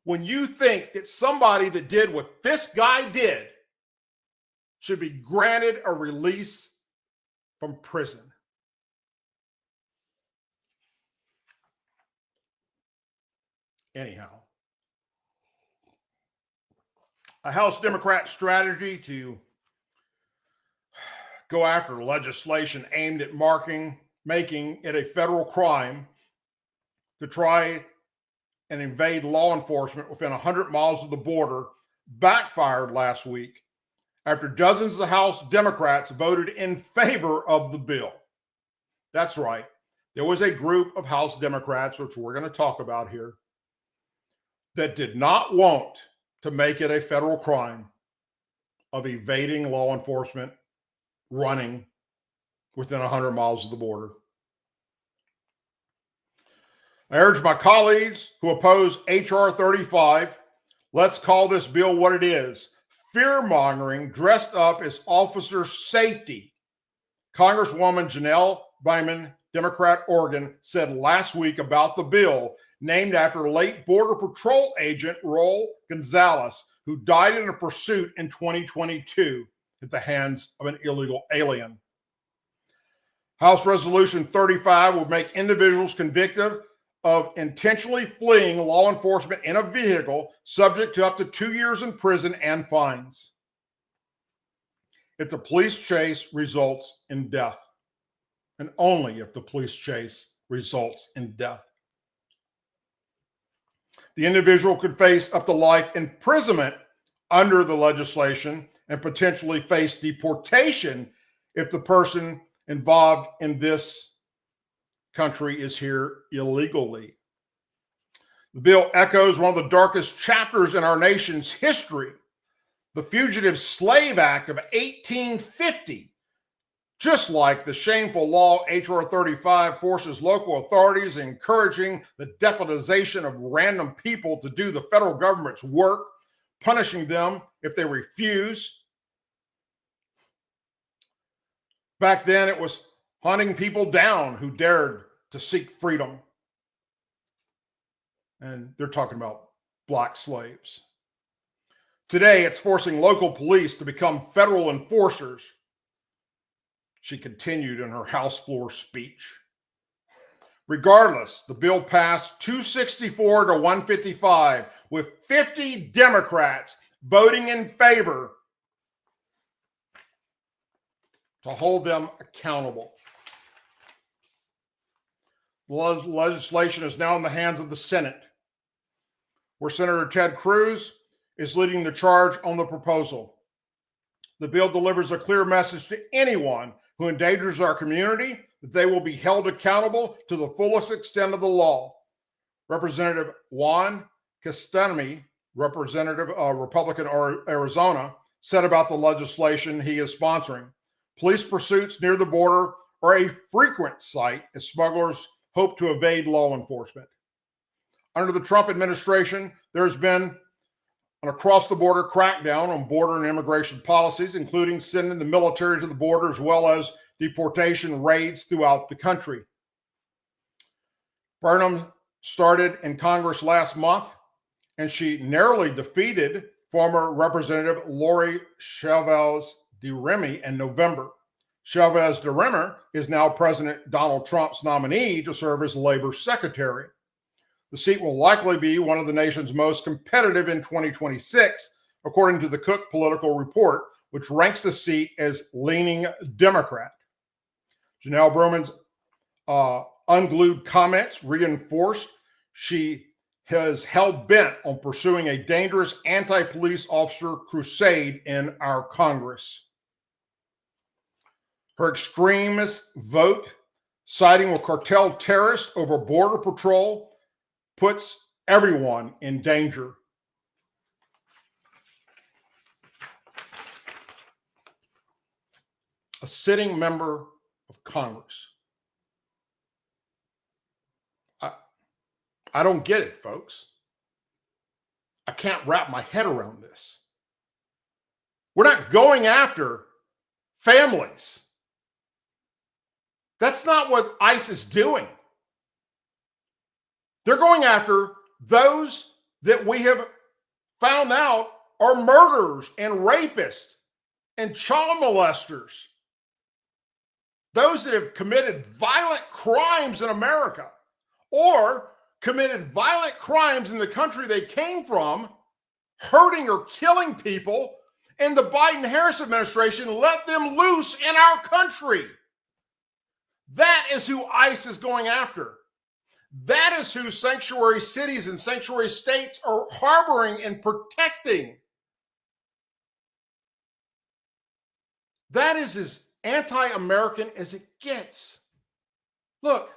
when you think that somebody that did what this guy did should be granted a release from prison. Anyhow, a House Democrat strategy to go after legislation aimed at making it a federal crime to try and invade law enforcement within 100 miles of the border backfired last week after dozens of House Democrats voted in favor of the bill. That's right. There was a group of House Democrats, which we're going to talk about here, that did not want to make it a federal crime of evading law enforcement running within 100 miles of the border. I urge my colleagues who oppose H.R. 35, let's call this bill what it is: fear-mongering dressed up as officer safety. Congresswoman Janelle Byman, Democrat, Oregon, said last week about the bill, named after late Border Patrol agent Raul Gonzalez, who died in a pursuit in 2022 at the hands of an illegal alien. House Resolution 35 would make individuals convicted of intentionally fleeing law enforcement in a vehicle subject to up to 2 years in prison and fines if the police chase results in death, and only if the police chase results in death. The individual could face up to life imprisonment under the legislation and potentially face deportation if the person involved in this country is here illegally. The bill echoes one of the darkest chapters in our nation's history, the Fugitive Slave Act of 1850. Just like the shameful law H.R. 35 forces local authorities, encouraging the deputization of random people to do the federal government's work, punishing them if they refuse. Back then, it was hunting people down who dared to seek freedom. And they're talking about black slaves. Today, it's forcing local police to become federal enforcers, she continued in her House floor speech. Regardless, the bill passed 264 to 155, with 50 Democrats voting in favor to hold them accountable. The legislation is now in the hands of the Senate, where Senator Ted Cruz is leading the charge on the proposal. The bill delivers a clear message to anyone who endangers our community that they will be held accountable to the fullest extent of the law. Representative Juan Castanami, Representative Republican Arizona, said about the legislation he is sponsoring. Police pursuits near the border are a frequent sight as smugglers hope to evade law enforcement. Under the Trump administration, there's been an across-the-border crackdown on border and immigration policies, including sending the military to the border as well as deportation raids throughout the country. Burnham started in Congress last month, and she narrowly defeated former Representative Lori Chavez DeRemy in November. Chavez DeRemy is now President Donald Trump's nominee to serve as Labor Secretary. The seat will likely be one of the nation's most competitive in 2026, according to the Cook Political Report, which ranks the seat as leaning Democrat. Janelle Broman's unglued comments reinforced she has hell-bent on pursuing a dangerous anti-police officer crusade in our Congress. Her extremist vote, siding with cartel terrorists over border patrol, puts everyone in danger. A sitting member of Congress. I don't get it, folks. I can't wrap my head around this. We're not going after families. That's not what ICE is doing. They're going after those that we have found out are murderers and rapists and child molesters. Those that have committed violent crimes in America or committed violent crimes in the country they came from, hurting or killing people, and the Biden-Harris administration let them loose in our country. That is who ICE is going after. That is who sanctuary cities and sanctuary states are harboring and protecting. That is as anti-American as it gets. Look,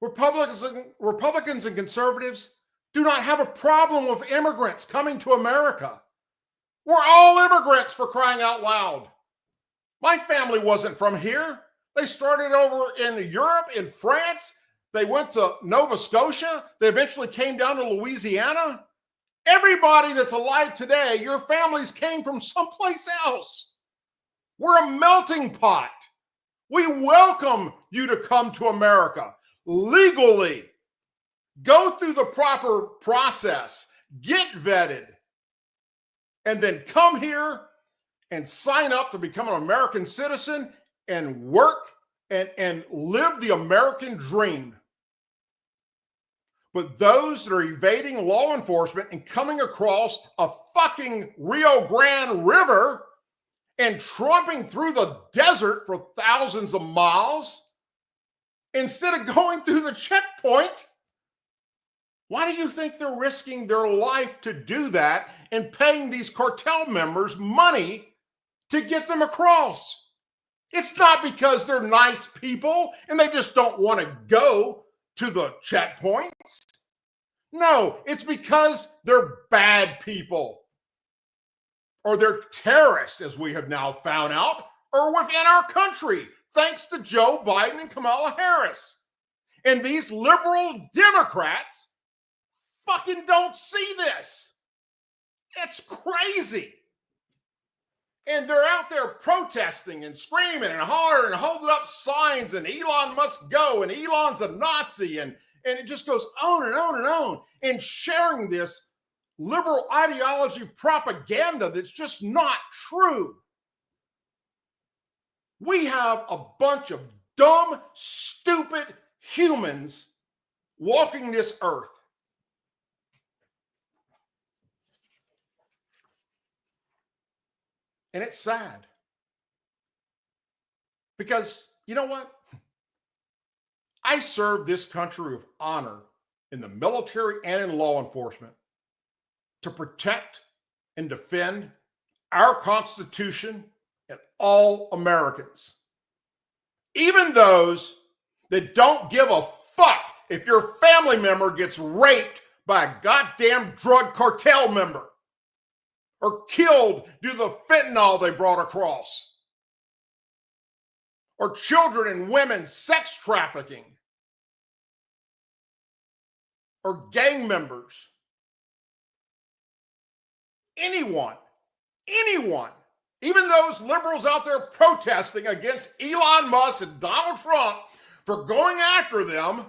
Republicans and conservatives do not have a problem with immigrants coming to America. We're all immigrants, for crying out loud. My family wasn't from here. They started over in Europe, in France. They went to Nova Scotia. They eventually came down to Louisiana. Everybody that's alive today, your families came from someplace else. We're a melting pot. We welcome you to come to America legally. Go through the proper process, get vetted, and then come here and sign up to become an American citizen and work and live the American dream. But those that are evading law enforcement and coming across a fucking Rio Grande River and tromping through the desert for thousands of miles, instead of going through the checkpoint, why do you think they're risking their life to do that and paying these cartel members money to get them across? It's not because they're nice people and they just don't want to go to the checkpoints. No, it's because they're bad people, or they're terrorists, as we have now found out, or within our country, thanks to Joe Biden and Kamala Harris. And these liberal Democrats fucking don't see this. It's crazy. And they're out there protesting and screaming and hollering and holding up signs, and Elon must go, and Elon's a Nazi, and it just goes on and on and on, and sharing this liberal ideology propaganda that's just not true. We have a bunch of dumb, stupid humans walking this earth. And it's sad. Because, you know what? I served this country with honor in the military and in law enforcement to protect and defend our Constitution and all Americans. Even those that don't give a fuck if your family member gets raped by a goddamn drug cartel member or killed due to the fentanyl they brought across, or children and women sex trafficking, or gang members. Anyone, even those liberals out there protesting against Elon Musk and Donald Trump for going after them,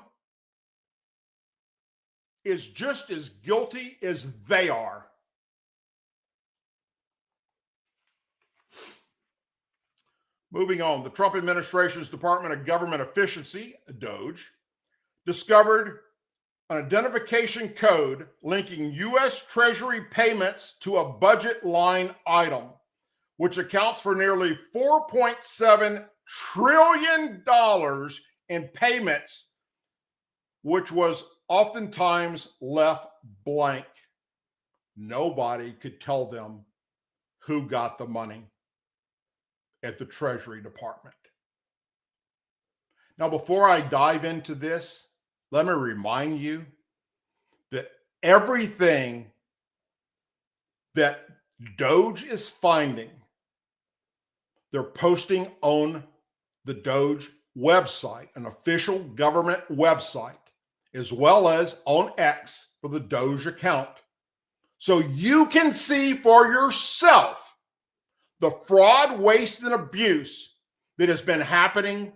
is just as guilty as they are. Moving on, the Trump administration's Department of Government Efficiency, DOGE, discovered an identification code linking U.S. Treasury payments to a budget line item, which accounts for nearly $4.7 trillion in payments, which was oftentimes left blank. Nobody could tell them who got the money at the Treasury Department. Now, before I dive into this, let me remind you that everything that DOGE is finding, they're posting on the DOGE website, an official government website, as well as on X for the DOGE account. So you can see for yourself the fraud, waste, and abuse that has been happening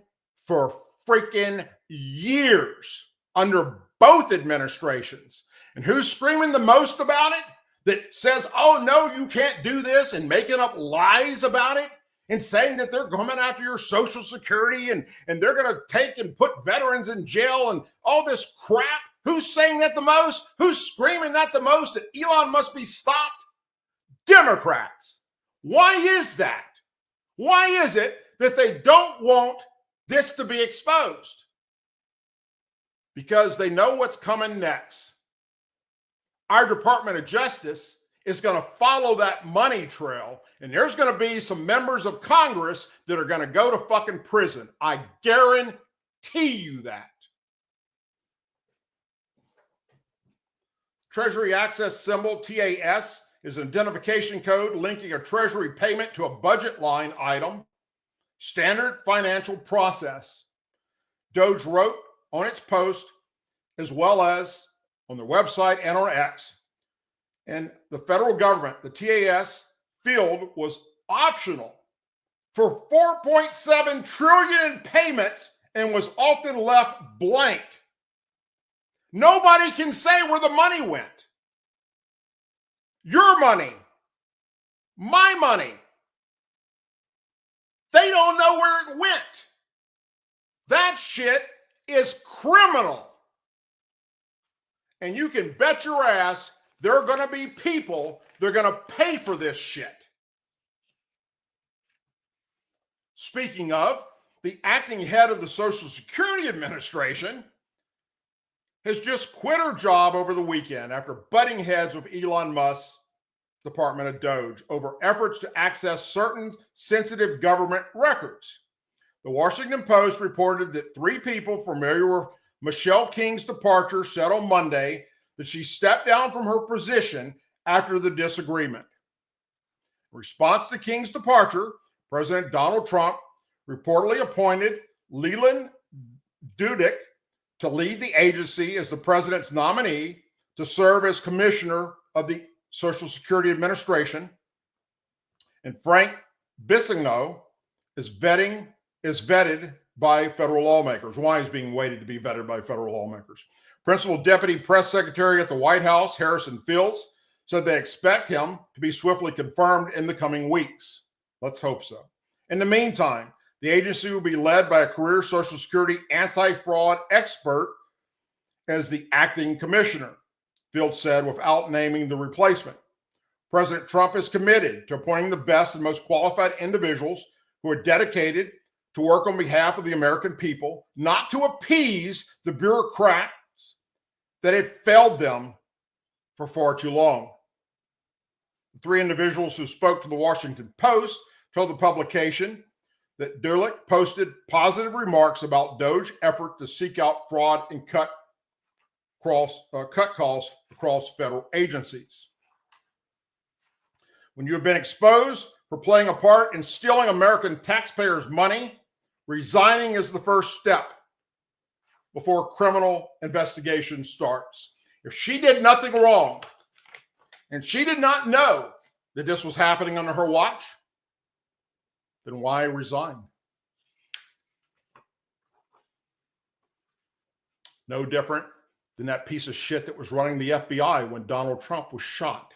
for freaking years under both administrations. And who's screaming the most about it? That says, oh, no, you can't do this, and making up lies about it and saying that they're coming after your Social Security and they're going to take and put veterans in jail and all this crap. Who's saying that the most? Who's screaming that the most? That Elon must be stopped? Democrats. Why is that? Why is it that they don't want this to be exposed? Because they know what's coming next. Our Department of Justice is going to follow that money trail, and there's going to be some members of Congress that are going to go to fucking prison. I guarantee you that. Treasury Access Symbol, TAS, is an identification code linking a Treasury payment to a budget line item. Standard financial process. DOGE wrote on its post, as well as on their website and on X. And the federal government, the TAS field was optional for $4.7 trillion in payments and was often left blank. Nobody can say where the money went. Your money, my money. They don't know where it went. That shit is criminal. And you can bet your ass there are going to be people that are going to pay for this shit. Speaking of, the acting head of the Social Security Administration has just quit her job over the weekend after butting heads with Elon Musk's Department of DOGE over efforts to access certain sensitive government records. The Washington Post reported that 3 people familiar with Michelle King's departure said on Monday that she stepped down from her position after the disagreement. In response to King's departure, President Donald Trump reportedly appointed Leland Ducote to lead the agency as the president's nominee to serve as commissioner of the Social Security Administration. And Frank Bissingno is vetted by federal lawmakers. Why he's being waited to be vetted by federal lawmakers. Principal Deputy Press Secretary at the White House, Harrison Fields, said they expect him to be swiftly confirmed in the coming weeks. Let's hope so. In the meantime, the agency will be led by a career Social Security anti-fraud expert as the acting commissioner, Fields said without naming the replacement. President Trump is committed to appointing the best and most qualified individuals who are dedicated to work on behalf of the American people, not to appease the bureaucrats that have failed them for far too long. The 3 individuals who spoke to the Washington Post told the publication that Ducote posted positive remarks about DOGE effort to seek out fraud and cut costs across federal agencies. When you have been exposed for playing a part in stealing American taxpayers' money, resigning is the first step before criminal investigation starts. If she did nothing wrong and she did not know that this was happening under her watch, then why resign? No different than that piece of shit that was running the FBI when Donald Trump was shot.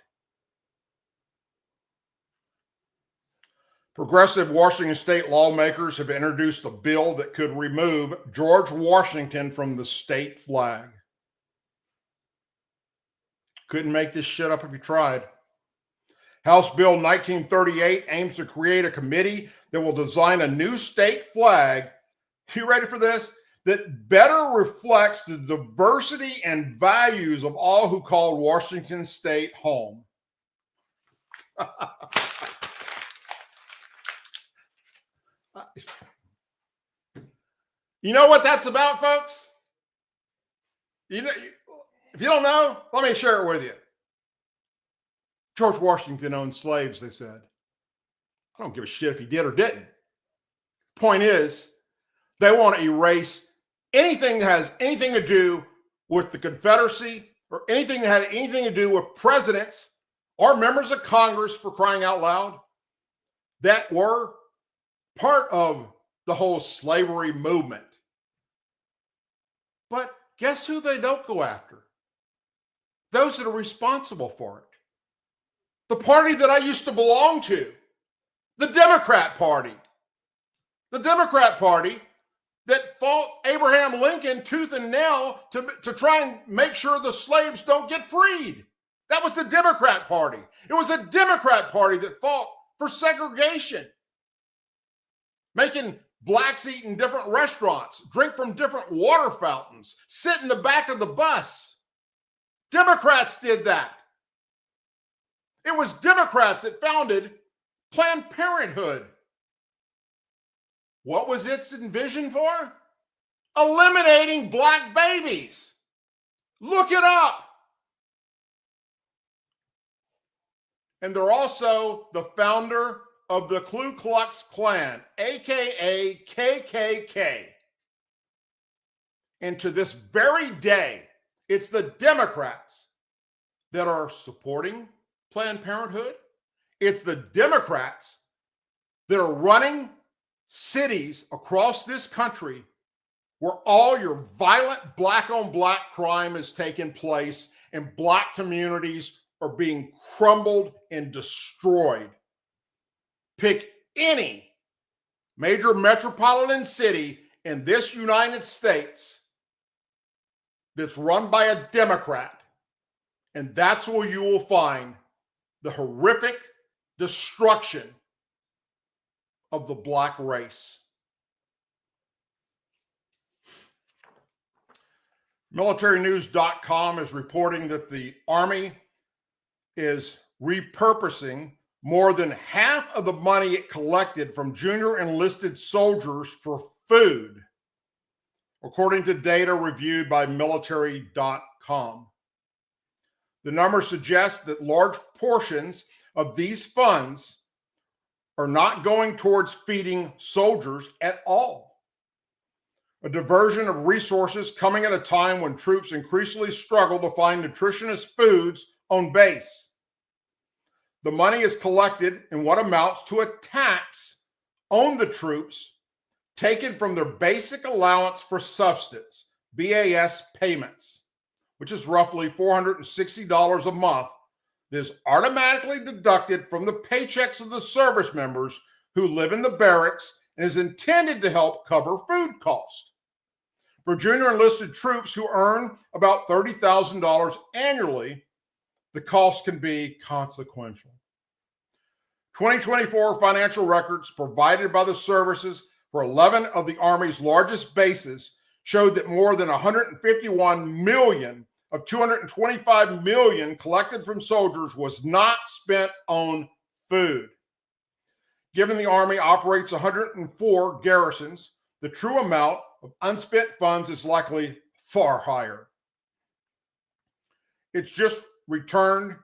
Progressive Washington state lawmakers have introduced a bill that could remove George Washington from the state flag. Couldn't make this shit up if you tried. House Bill 1938 aims to create a committee that will design a new state flag. You ready for this? That better reflects the diversity and values of all who call Washington state home. You know what that's about, folks? If you don't know, let me share it with you. George Washington owned slaves, they said. I don't give a shit if he did or didn't. Point is, they want to erase anything that has anything to do with the Confederacy or anything that had anything to do with presidents or members of Congress, for crying out loud, that were part of the whole slavery movement. But guess who they don't go after? Those that are responsible for it. The party that I used to belong to, the Democrat Party. The Democrat Party that fought Abraham Lincoln tooth and nail to try and make sure the slaves don't get freed. That was the Democrat Party. It was a Democrat Party that fought for segregation, making blacks eat in different restaurants, drink from different water fountains, sit in the back of the bus. Democrats did that. It was Democrats that founded Planned Parenthood. What was its vision for? Eliminating black babies. Look it up. And they're also the founder of the Ku Klux Klan, aka KKK. And to this very day, it's the Democrats that are supporting Planned Parenthood. It's the Democrats that are running cities across this country where all your violent black on black crime is taking place and black communities are being crumbled and destroyed. Pick any major metropolitan city in this United States that's run by a Democrat, and that's where you will find the horrific destruction of the black race. MilitaryNews.com is reporting that the Army is repurposing more than half of the money it collected from junior enlisted soldiers for food, according to data reviewed by Military.com. The numbers suggest that large portions of these funds are not going towards feeding soldiers at all. A diversion of resources coming at a time when troops increasingly struggle to find nutritious foods on base. The money is collected in what amounts to a tax on the troops taken from their basic allowance for substance, BAS payments, which is roughly $460 a month, that is automatically deducted from the paychecks of the service members who live in the barracks and is intended to help cover food costs. For junior enlisted troops who earn about $30,000 annually, the cost can be consequential. 2024 financial records provided by the services for 11 of the Army's largest bases showed that more than $151 million of $225 million collected from soldiers was not spent on food. Given the Army operates 104 garrisons, the true amount of unspent funds is likely far higher. It's just returned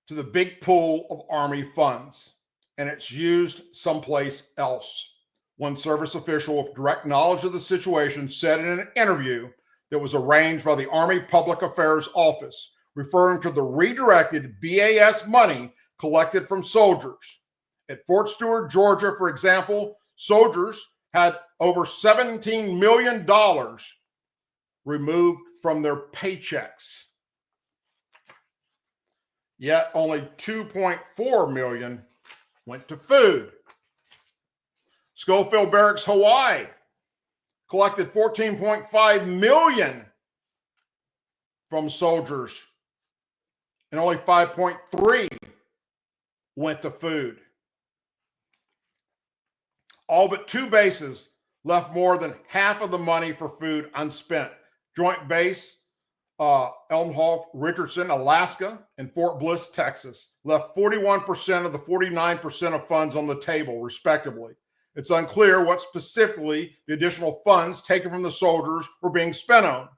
to the big pool of Army funds, and it's used someplace else. One service official with direct knowledge of the situation said in an interview that was arranged by the Army Public Affairs Office, referring to the redirected BAS money collected from soldiers. At Fort Stewart, Georgia, for example, soldiers had over $17 million removed from their paychecks. Yet only $2.4 million went to food. Schofield Barracks, Hawaii, collected $14.5 million from soldiers, and only $5.3 went to food. All but two bases left more than half of the money for food unspent. Joint Base Elmhoff, Richardson, Alaska, and Fort Bliss, Texas, left 41% of the 49% of funds on the table, respectively. It's unclear what specifically the additional funds taken from the soldiers were being spent on,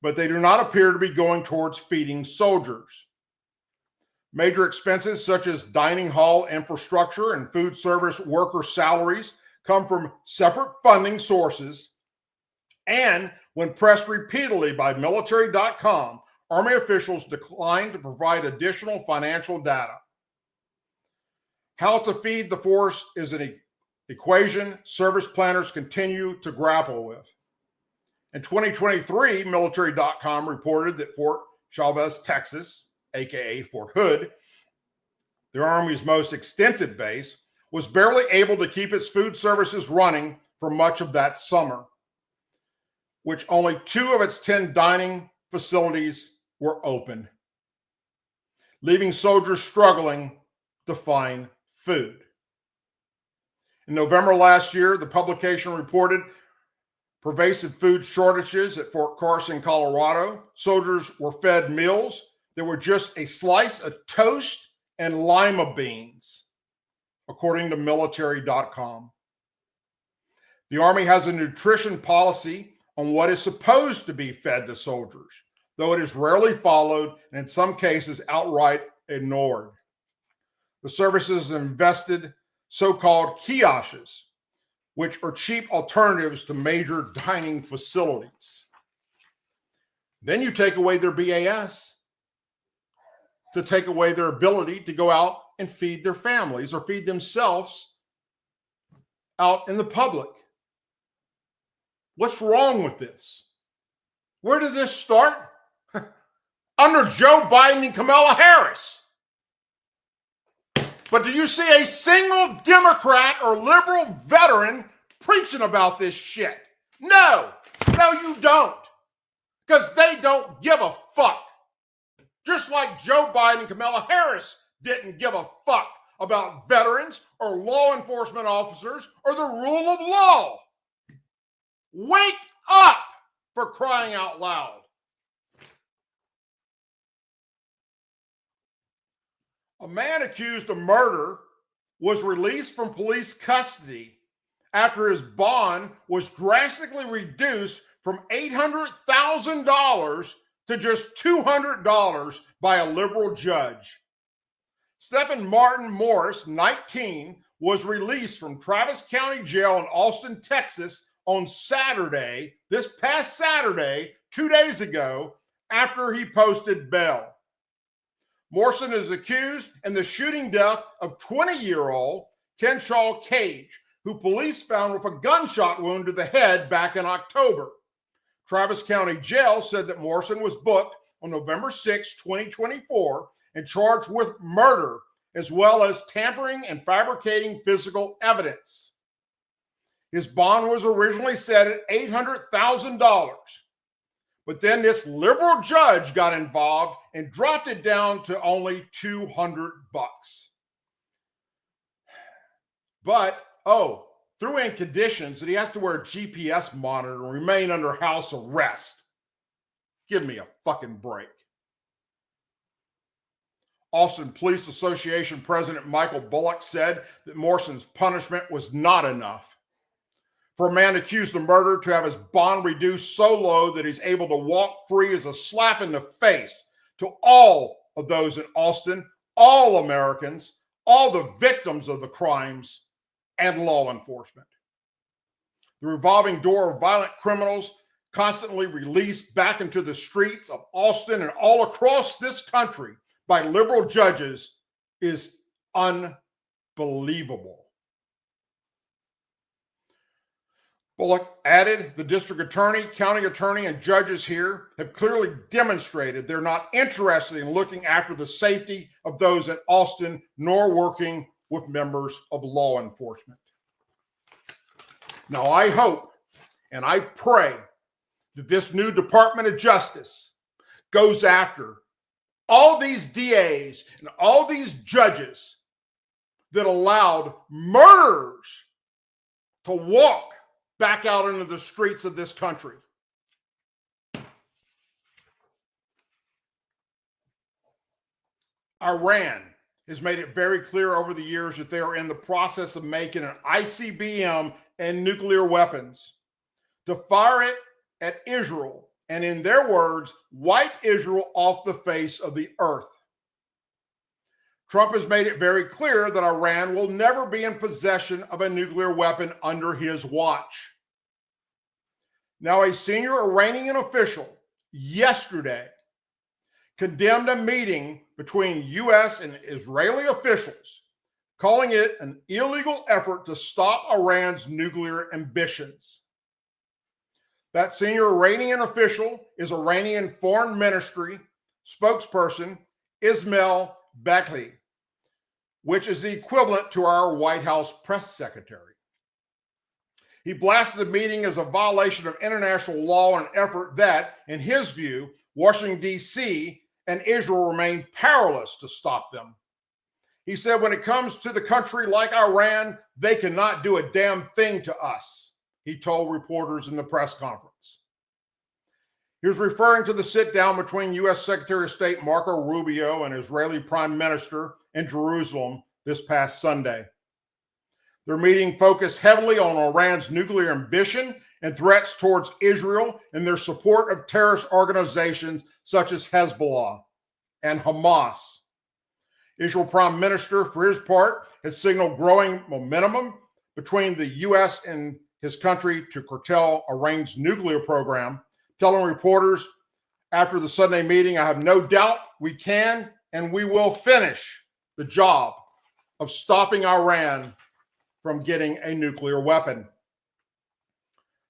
but they do not appear to be going towards feeding soldiers. Major expenses such as dining hall infrastructure and food service worker salaries come from separate funding sources, and when pressed repeatedly by Military.com, Army officials declined to provide additional financial data. How to feed the force is an equation service planners continue to grapple with. In 2023, Military.com reported that Fort Chavez, Texas, aka Fort Hood, the Army's most extensive base, was barely able to keep its food services running for much of that summer, which only 2 of its 10 dining facilities were open, leaving soldiers struggling to find food. In November last year, the publication reported pervasive food shortages at Fort Carson, Colorado. Soldiers were fed meals that were just a slice of toast and lima beans, according to Military.com. The Army has a nutrition policy on what is supposed to be fed to soldiers, though it is rarely followed and in some cases outright ignored. The services invested so-called kiosks, which are cheap alternatives to major dining facilities. Then you take away their BAS to take away their ability to go out and feed their families or feed themselves out in the public. What's wrong with this? Where did this start? Under Joe Biden and Kamala Harris. But do you see a single Democrat or liberal veteran preaching about this shit? No, you don't. Because they don't give a fuck. Just like Joe Biden and Kamala Harris didn't give a fuck about veterans or law enforcement officers or the rule of law. Wake up, for crying out loud. A man accused of murder was released from police custody after his bond was drastically reduced from $800,000 to just $200 by a liberal judge. Stephen Martin Morris, 19, was released from Travis County Jail in Austin, Texas on Saturday, this past Saturday, 2 days ago, after he posted bail. Morrison is accused in the shooting death of 20-year-old Kenshaw Cage, who police found with a gunshot wound to the head back in October. Travis County Jail said that Morrison was booked on November 6, 2024, and charged with murder, as well as tampering and fabricating physical evidence. His bond was originally set at $800,000. But then this liberal judge got involved and dropped it down to only $200. But, threw in conditions that he has to wear a GPS monitor and remain under house arrest. Give me a fucking break. Austin Police Association President Michael Bullock said that Morrison's punishment was not enough. For a man accused of murder to have his bond reduced so low that he's able to walk free is a slap in the face to all of those in Austin, all Americans, all the victims of the crimes, and law enforcement. The revolving door of violent criminals constantly released back into the streets of Austin and all across this country by liberal judges is unbelievable. Bullock added, the district attorney, county attorney, and judges here have clearly demonstrated they're not interested in looking after the safety of those in Austin, nor working with members of law enforcement. Now, I hope and I pray that this new Department of Justice goes after all these DAs and all these judges that allowed murderers to walk back out into the streets of this country. Iran has made it very clear over the years that they are in the process of making an ICBM and nuclear weapons to fire it at Israel and, in their words, wipe Israel off the face of the earth. Trump has made it very clear that Iran will never be in possession of a nuclear weapon under his watch. Now, a senior Iranian official yesterday condemned a meeting between U.S. and Israeli officials, calling it an illegal effort to stop Iran's nuclear ambitions. That senior Iranian official is Iranian Foreign Ministry spokesperson Ismail Baghli, which is the equivalent to our White House press secretary. He blasted the meeting as a violation of international law and an effort that, in his view, Washington, D.C. and Israel remain powerless to stop them. He said, when it comes to the country like Iran, they cannot do a damn thing to us, he told reporters in the press conference. He was referring to the sit-down between U.S. Secretary of State Marco Rubio and Israeli Prime Minister in Jerusalem this past Sunday. Their meeting focused heavily on Iran's nuclear ambition and threats towards Israel and their support of terrorist organizations such as Hezbollah and Hamas. Israel Prime Minister, for his part, has signaled growing momentum between the U.S. and his country to curtail Iran's nuclear program, telling reporters after the Sunday meeting, "I have no doubt we can and we will finish the job of stopping Iran from getting a nuclear weapon."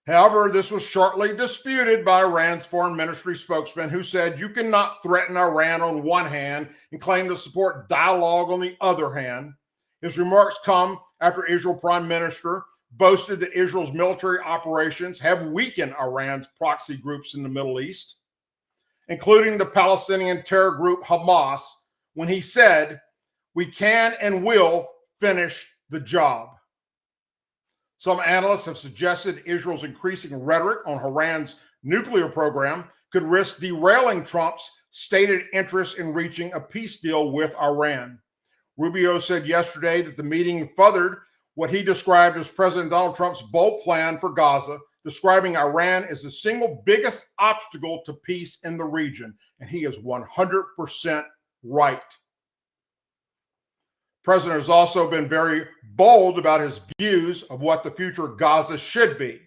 However, this was shortly disputed by Iran's foreign ministry spokesman, who said, "You cannot threaten Iran on one hand and claim to support dialogue on the other hand." His remarks come after Israel Prime Minister boasted that Israel's military operations have weakened Iran's proxy groups in the Middle East, including the Palestinian terror group Hamas, when he said, "We can and will finish the job." Some analysts have suggested Israel's increasing rhetoric on Iran's nuclear program could risk derailing Trump's stated interest in reaching a peace deal with Iran. Rubio said yesterday that the meeting furthered what he described as President Donald Trump's bold plan for Gaza, describing Iran as the single biggest obstacle to peace in the region. And he is 100% right. The president has also been very bold about his views of what the future of Gaza should be.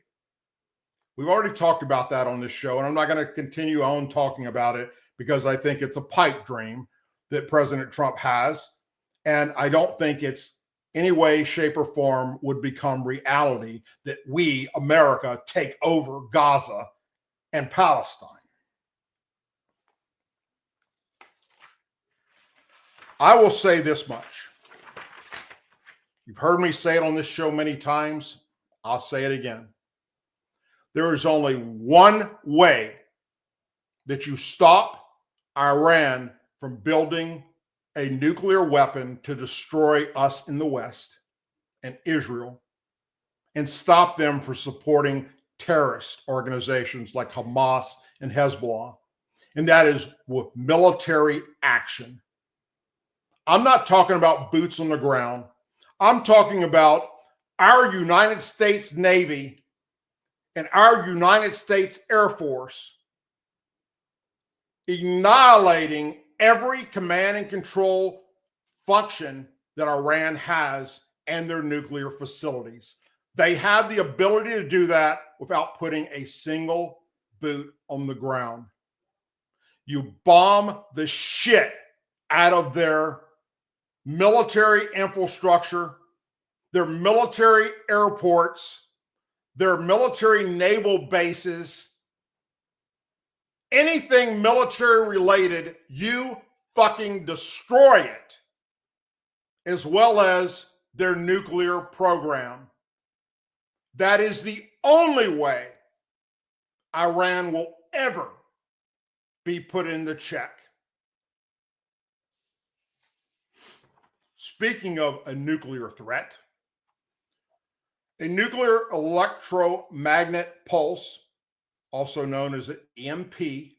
We've already talked about that on this show, and I'm not going to continue on talking about it because I think it's a pipe dream that President Trump has, and I don't think it's any way, shape, or form would become reality that we, America, take over Gaza and Palestine. I will say this much. You've heard me say it on this show many times. I'll say it again. There is only one way that you stop Iran from building a nuclear weapon to destroy us in the West and Israel, and stop them from supporting terrorist organizations like Hamas and Hezbollah, and that is with military action. I'm not talking about boots on the ground. I'm talking about our United States Navy and our United States Air Force annihilating every command and control function that Iran has and their nuclear facilities. They have the ability to do that without putting a single boot on the ground. You bomb the shit out of their military infrastructure, their military airports, their military naval bases, anything military related, you fucking destroy it, as well as their nuclear program. That is the only way Iran will ever be put in the check. Speaking of a nuclear threat, a nuclear electromagnet pulse, also known as an EMP,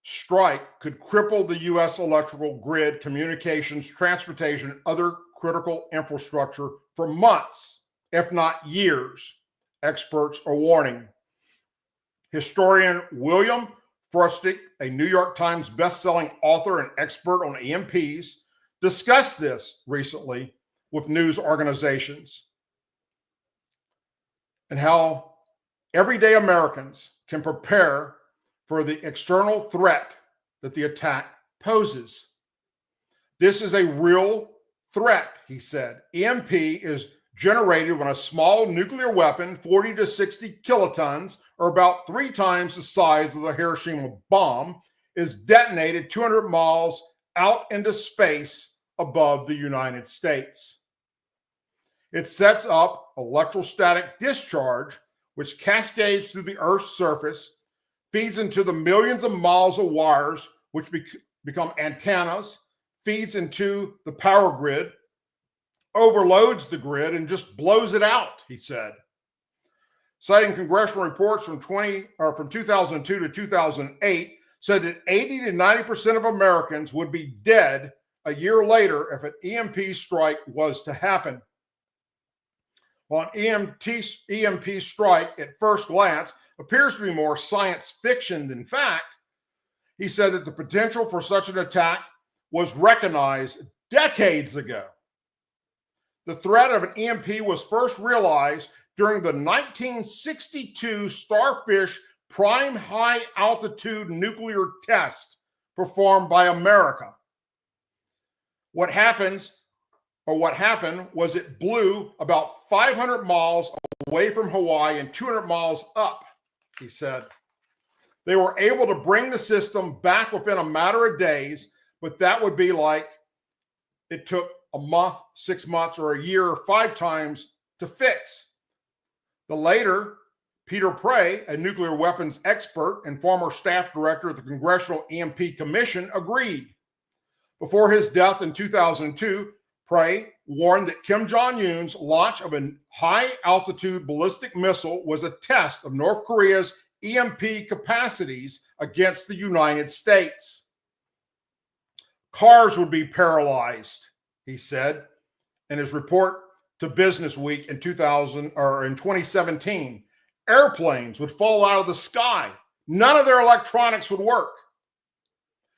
strike could cripple the U.S. electrical grid, communications, transportation, and other critical infrastructure for months, if not years, experts are warning. Historian William Frustic, a New York Times bestselling author and expert on EMPs, discussed this recently with news organizations and how everyday Americans can prepare for the external threat that the attack poses. This is a real threat, he said. EMP is generated when a small nuclear weapon, 40 to 60 kilotons, or about 3 times the size of the Hiroshima bomb, is detonated 200 miles out into space above the United States. It sets up electrostatic discharge, which cascades through the Earth's surface, feeds into the millions of miles of wires, which become antennas, feeds into the power grid, overloads the grid, and just blows it out, he said. Citing congressional reports from 2002 to 2008, said that 80 to 90% of Americans would be dead a year later if an EMP strike was to happen. While an EMP strike at first glance appears to be more science fiction than fact, he said that the potential for such an attack was recognized decades ago. the threat of an EMP was first realized during the 1962 Starfish prime high altitude nuclear test performed by America. What happened was it blew about 500 miles away from Hawaii and 200 miles up, he said. They were able to bring the system back within a matter of days, but that would be like it took a month, 6 months, or a year, 5 times to fix. The later, Peter Prey, a nuclear weapons expert and former staff director of the Congressional EMP Commission, agreed. Before his death in 2002, Prey warned that Kim Jong-un's launch of a high-altitude ballistic missile was a test of North Korea's EMP capacities against the United States. Cars would be paralyzed, he said in his report to Business Week in 2017. Airplanes would fall out of the sky. None of their electronics would work.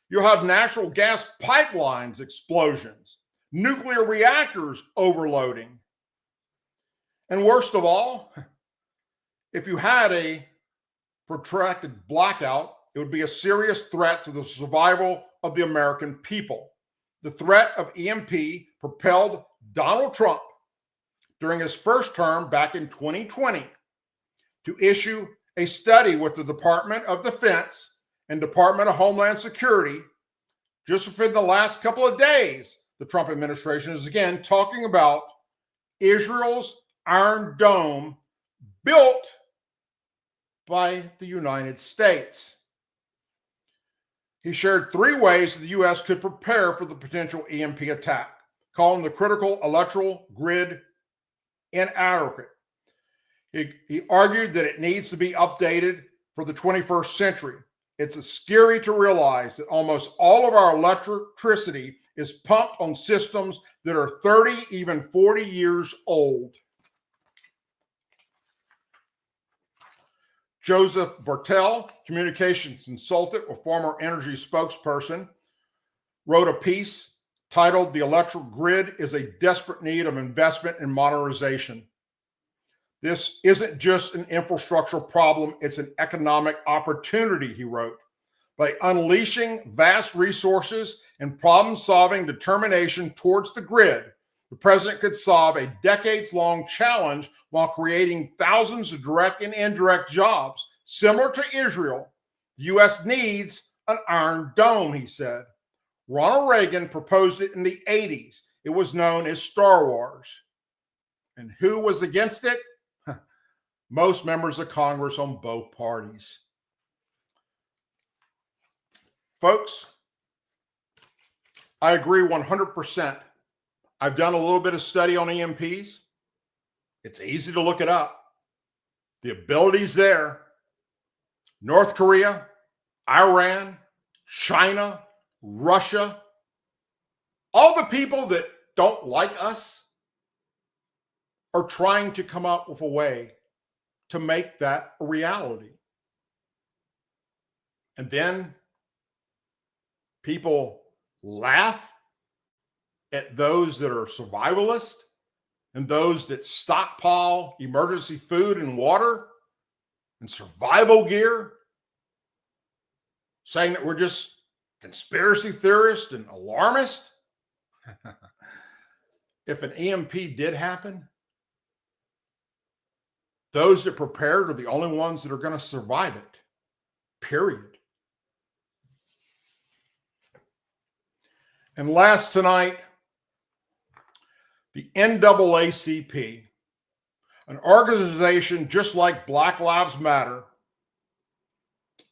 You'll have natural gas pipelines explosions, nuclear reactors overloading. And worst of all, if you had a protracted blackout, it would be a serious threat to the survival of the American people. The threat of EMP propelled Donald Trump during his first term back in 2020 to issue a study with the Department of Defense and Department of Homeland Security. Just within the last couple of days, the Trump administration is again talking about Israel's Iron Dome built by the United States. He shared 3 ways the U.S. could prepare for the potential EMP attack, calling the critical electrical grid inadequate. He argued that it needs to be updated for the 21st century. It's scary to realize that almost all of our electricity is pumped on systems that are 30, even 40 years old. Joseph Bartel, communications consultant or former energy spokesperson, wrote a piece titled "The Electrical Grid is a Desperate Need of Investment and Modernization." This isn't just an infrastructural problem, it's an economic opportunity, he wrote. By unleashing vast resources and problem-solving determination towards the grid, the president could solve a decades-long challenge while creating thousands of direct and indirect jobs. Similar to Israel, the U.S. needs an Iron Dome, he said. Ronald Reagan proposed it in the 80s. It was known as Star Wars. And who was against it? Most members of Congress on both parties. Folks, I agree 100%. I've done a little bit of study on EMPs. It's easy to look it up. The ability's there. North Korea, Iran, China, Russia, all the people that don't like us are trying to come up with a way to make that a reality. And then people laugh at those that are survivalist and those that stockpile emergency food and water and survival gear, saying that we're just conspiracy theorists and alarmists. If an EMP did happen, those that prepared are the only ones that are going to survive it, period. And last tonight, the NAACP, an organization just like Black Lives Matter,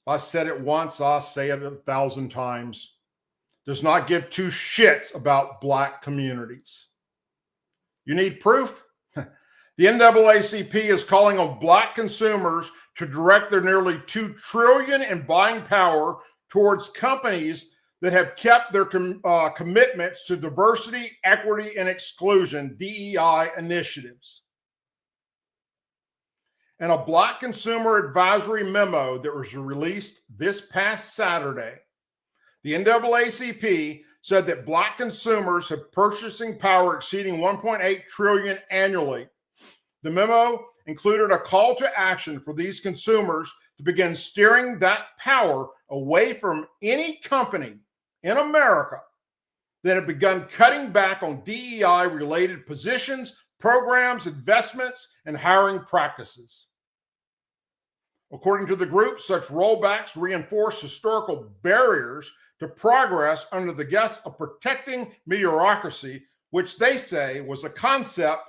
I said it once, I'll say it 1,000 times, does not give 2 shits about Black communities. You need proof? The NAACP is calling on Black consumers to direct their nearly $2 trillion in buying power towards companies that have kept their commitments to diversity, equity, and exclusion, DEI initiatives. In a Black Consumer Advisory memo that was released this past Saturday, the NAACP said that Black consumers have purchasing power exceeding $1.8 trillion annually. The memo included a call to action for these consumers to begin steering that power away from any company in America that had begun cutting back on DEI-related positions, programs, investments, and hiring practices. According to the group, such rollbacks reinforce historical barriers to progress under the guise of protecting meritocracy, which they say was a concept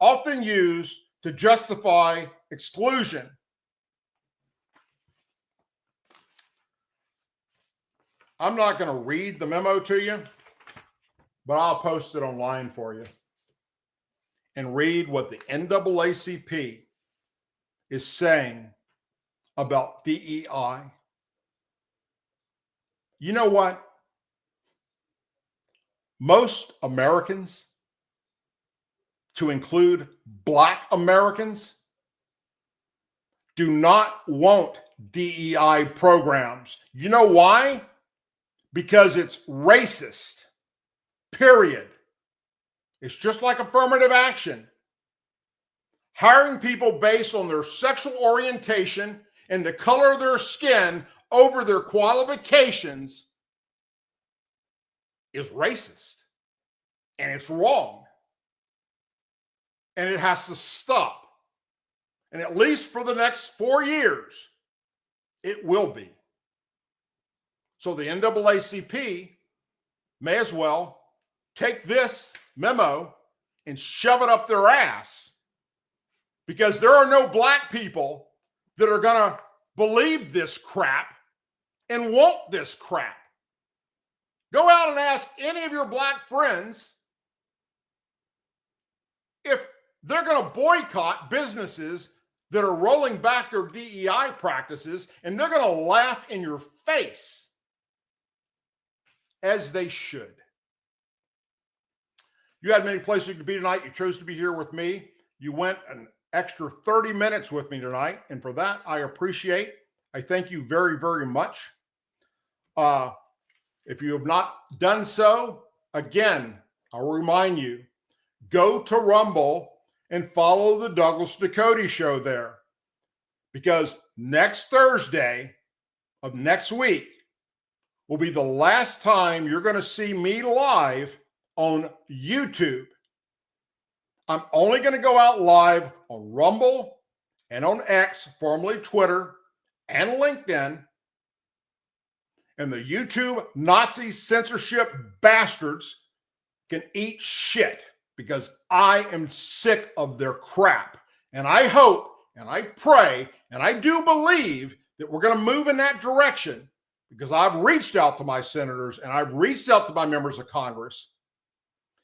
often used to justify exclusion. I'm not going to read the memo to you, but I'll post it online for you and read what the NAACP is saying about DEI. You know what? Most Americans, to include Black Americans, do not want DEI programs. You know why? Because it's racist, period. It's just like affirmative action. Hiring people based on their sexual orientation and the color of their skin over their qualifications is racist. And it's wrong. And it has to stop. And at least for the next 4 years, it will be. So the NAACP may as well take this memo and shove it up their ass, because there are no Black people that are going to believe this crap and want this crap. Go out and ask any of your Black friends if they're going to boycott businesses that are rolling back their DEI practices, and they're going to laugh in your face, as they should. You had many places you could be tonight. You chose to be here with me. You went an extra 30 minutes with me tonight, and for that, I appreciate. I thank you very, very much. If you have not done so, again, I'll remind you, go to Rumble and follow the Douglas Ducote Show there, because next Thursday of next week will be the last time you're going to see me live on YouTube. I'm only going to go out live on Rumble and on X, formerly Twitter, and LinkedIn. And the YouTube Nazi censorship bastards can eat shit, because I am sick of their crap. And I hope, and I pray, and I do believe that we're going to move in that direction, because I've reached out to my senators and I've reached out to my members of Congress.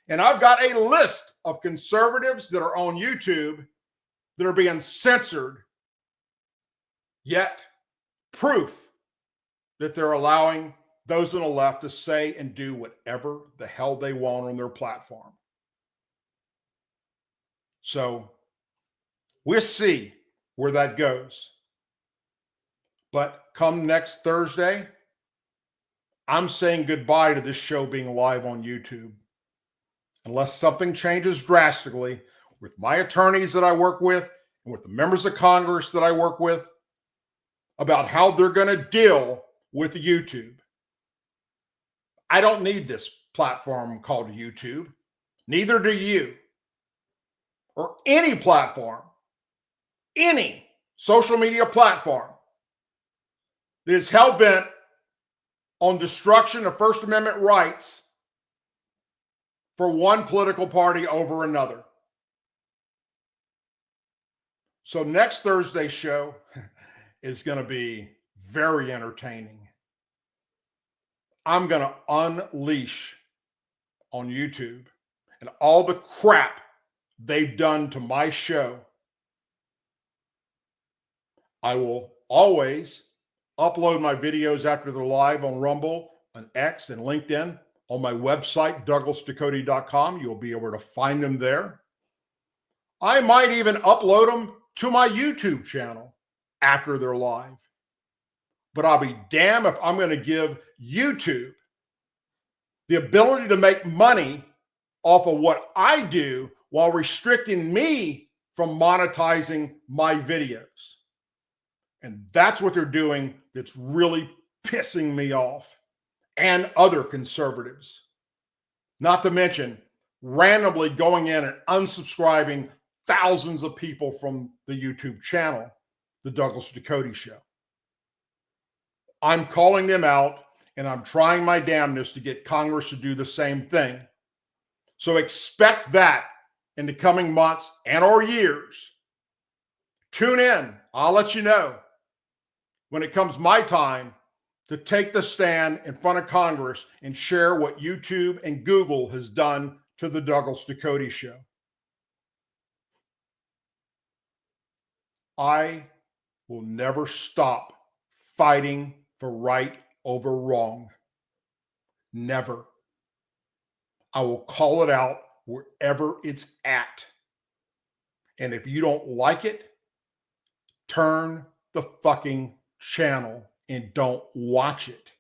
And I've got a list of conservatives that are on YouTube that are being censored, yet proof that they're allowing those on the left to say and do whatever the hell they want on their platform. So we'll see where that goes. But come next Thursday, I'm saying goodbye to this show being live on YouTube, unless something changes drastically with my attorneys that I work with and with the members of Congress that I work with about how they're going to deal with YouTube. I don't need this platform called YouTube. Neither do you. Or any platform, any social media platform that is hell-bent on destruction of First Amendment rights for one political party over another. So next Thursday's show is going to be very entertaining. I'm going to unleash on YouTube and all the crap they've done to my show. I will always upload my videos after they're live on Rumble, on X, and LinkedIn. On my website, douglasducote.com, you'll be able to find them there. I might even upload them to my YouTube channel after they're live. But I'll be damned if I'm going to give YouTube the ability to make money off of what I do while restricting me from monetizing my videos. And that's what they're doing that's really pissing me off, and other conservatives. Not to mention randomly going in and unsubscribing thousands of people from the YouTube channel, the Douglas Ducote Show. I'm calling them out, and I'm trying my damnedest to get Congress to do the same thing. So expect that in the coming months and or years. Tune in. I'll let you know when it comes my time to take the stand in front of Congress and share what YouTube and Google has done to the Douglas Ducote Show. I will never stop fighting for right over wrong. Never. I will call it out wherever it's at. And if you don't like it, turn the fucking channel and don't watch it.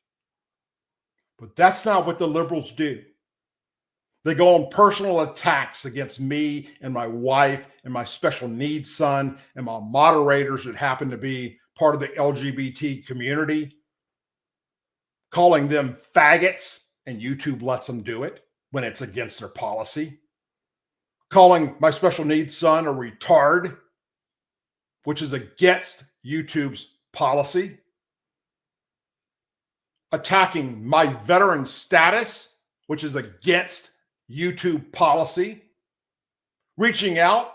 But that's not what the liberals do. They go on personal attacks against me and my wife and my special needs son and my moderators that happen to be part of the LGBT community, calling them faggots, and YouTube lets them do it when it's against their policy. Calling my special needs son a retard, which is against YouTube's policy. Attacking my veteran status, which is against YouTube policy. Reaching out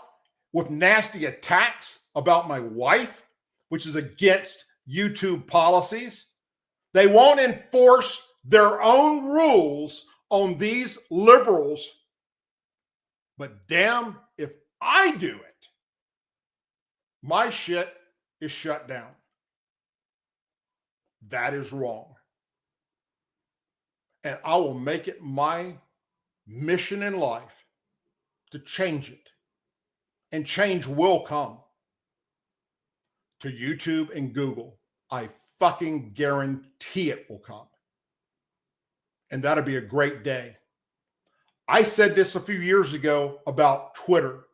with nasty attacks about my wife, which is against YouTube policies. They won't enforce their own rules on these liberals. But damn, if I do it, my shit is shut down. That is wrong. And I will make it my mission in life to change it. And change will come. To YouTube and Google, I fucking guarantee it will come. And that'll be a great day. I said this a few years ago about Twitter.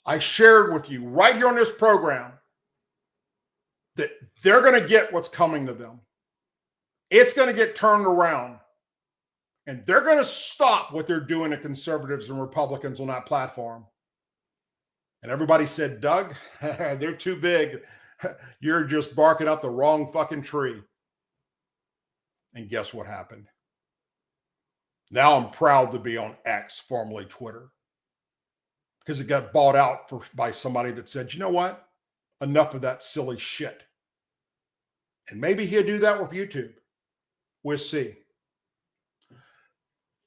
I shared with you right here on this program that they're going to get what's coming to them. It's going to get turned around. And they're going to stop what they're doing to conservatives and Republicans on that platform. And everybody said, Doug, they're too big. You're just barking up the wrong fucking tree. And guess what happened? Now I'm proud to be on X, formerly Twitter, because it got bought out by somebody that said, you know what? Enough of that silly shit. And maybe he'll do that with YouTube. We'll see.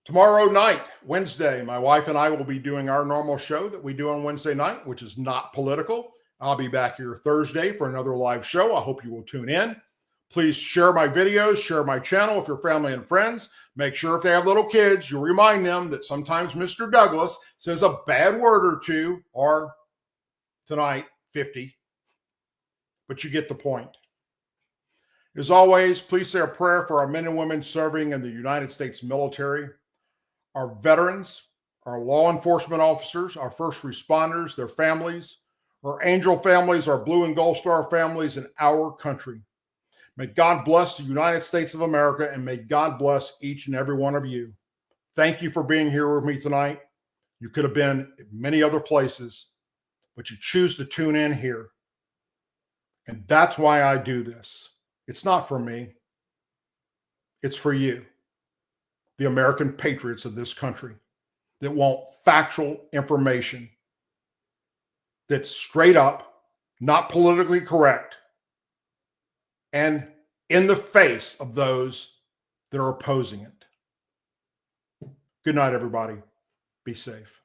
Tomorrow night, Wednesday, my wife and I will be doing our normal show that we do on Wednesday night, which is not political. I'll be back here Thursday for another live show. I hope you will tune in. Please share my videos, share my channel with your family and friends. Make sure if they have little kids, you remind them that sometimes Mr. Douglas says a bad word or two, or tonight, 50. But you get the point. As always, please say a prayer for our men and women serving in the United States military, our veterans, our law enforcement officers, our first responders, their families, our angel families, our blue and gold star families in our country. May God bless the United States of America, and may God bless each and every one of you. Thank you for being here with me tonight. You could have been in many other places, but you choose to tune in here. And that's why I do this. It's not for me. It's for you, the American patriots of this country that want factual information that's straight up, not politically correct, and in the face of those that are opposing it. Good night, everybody. Be safe.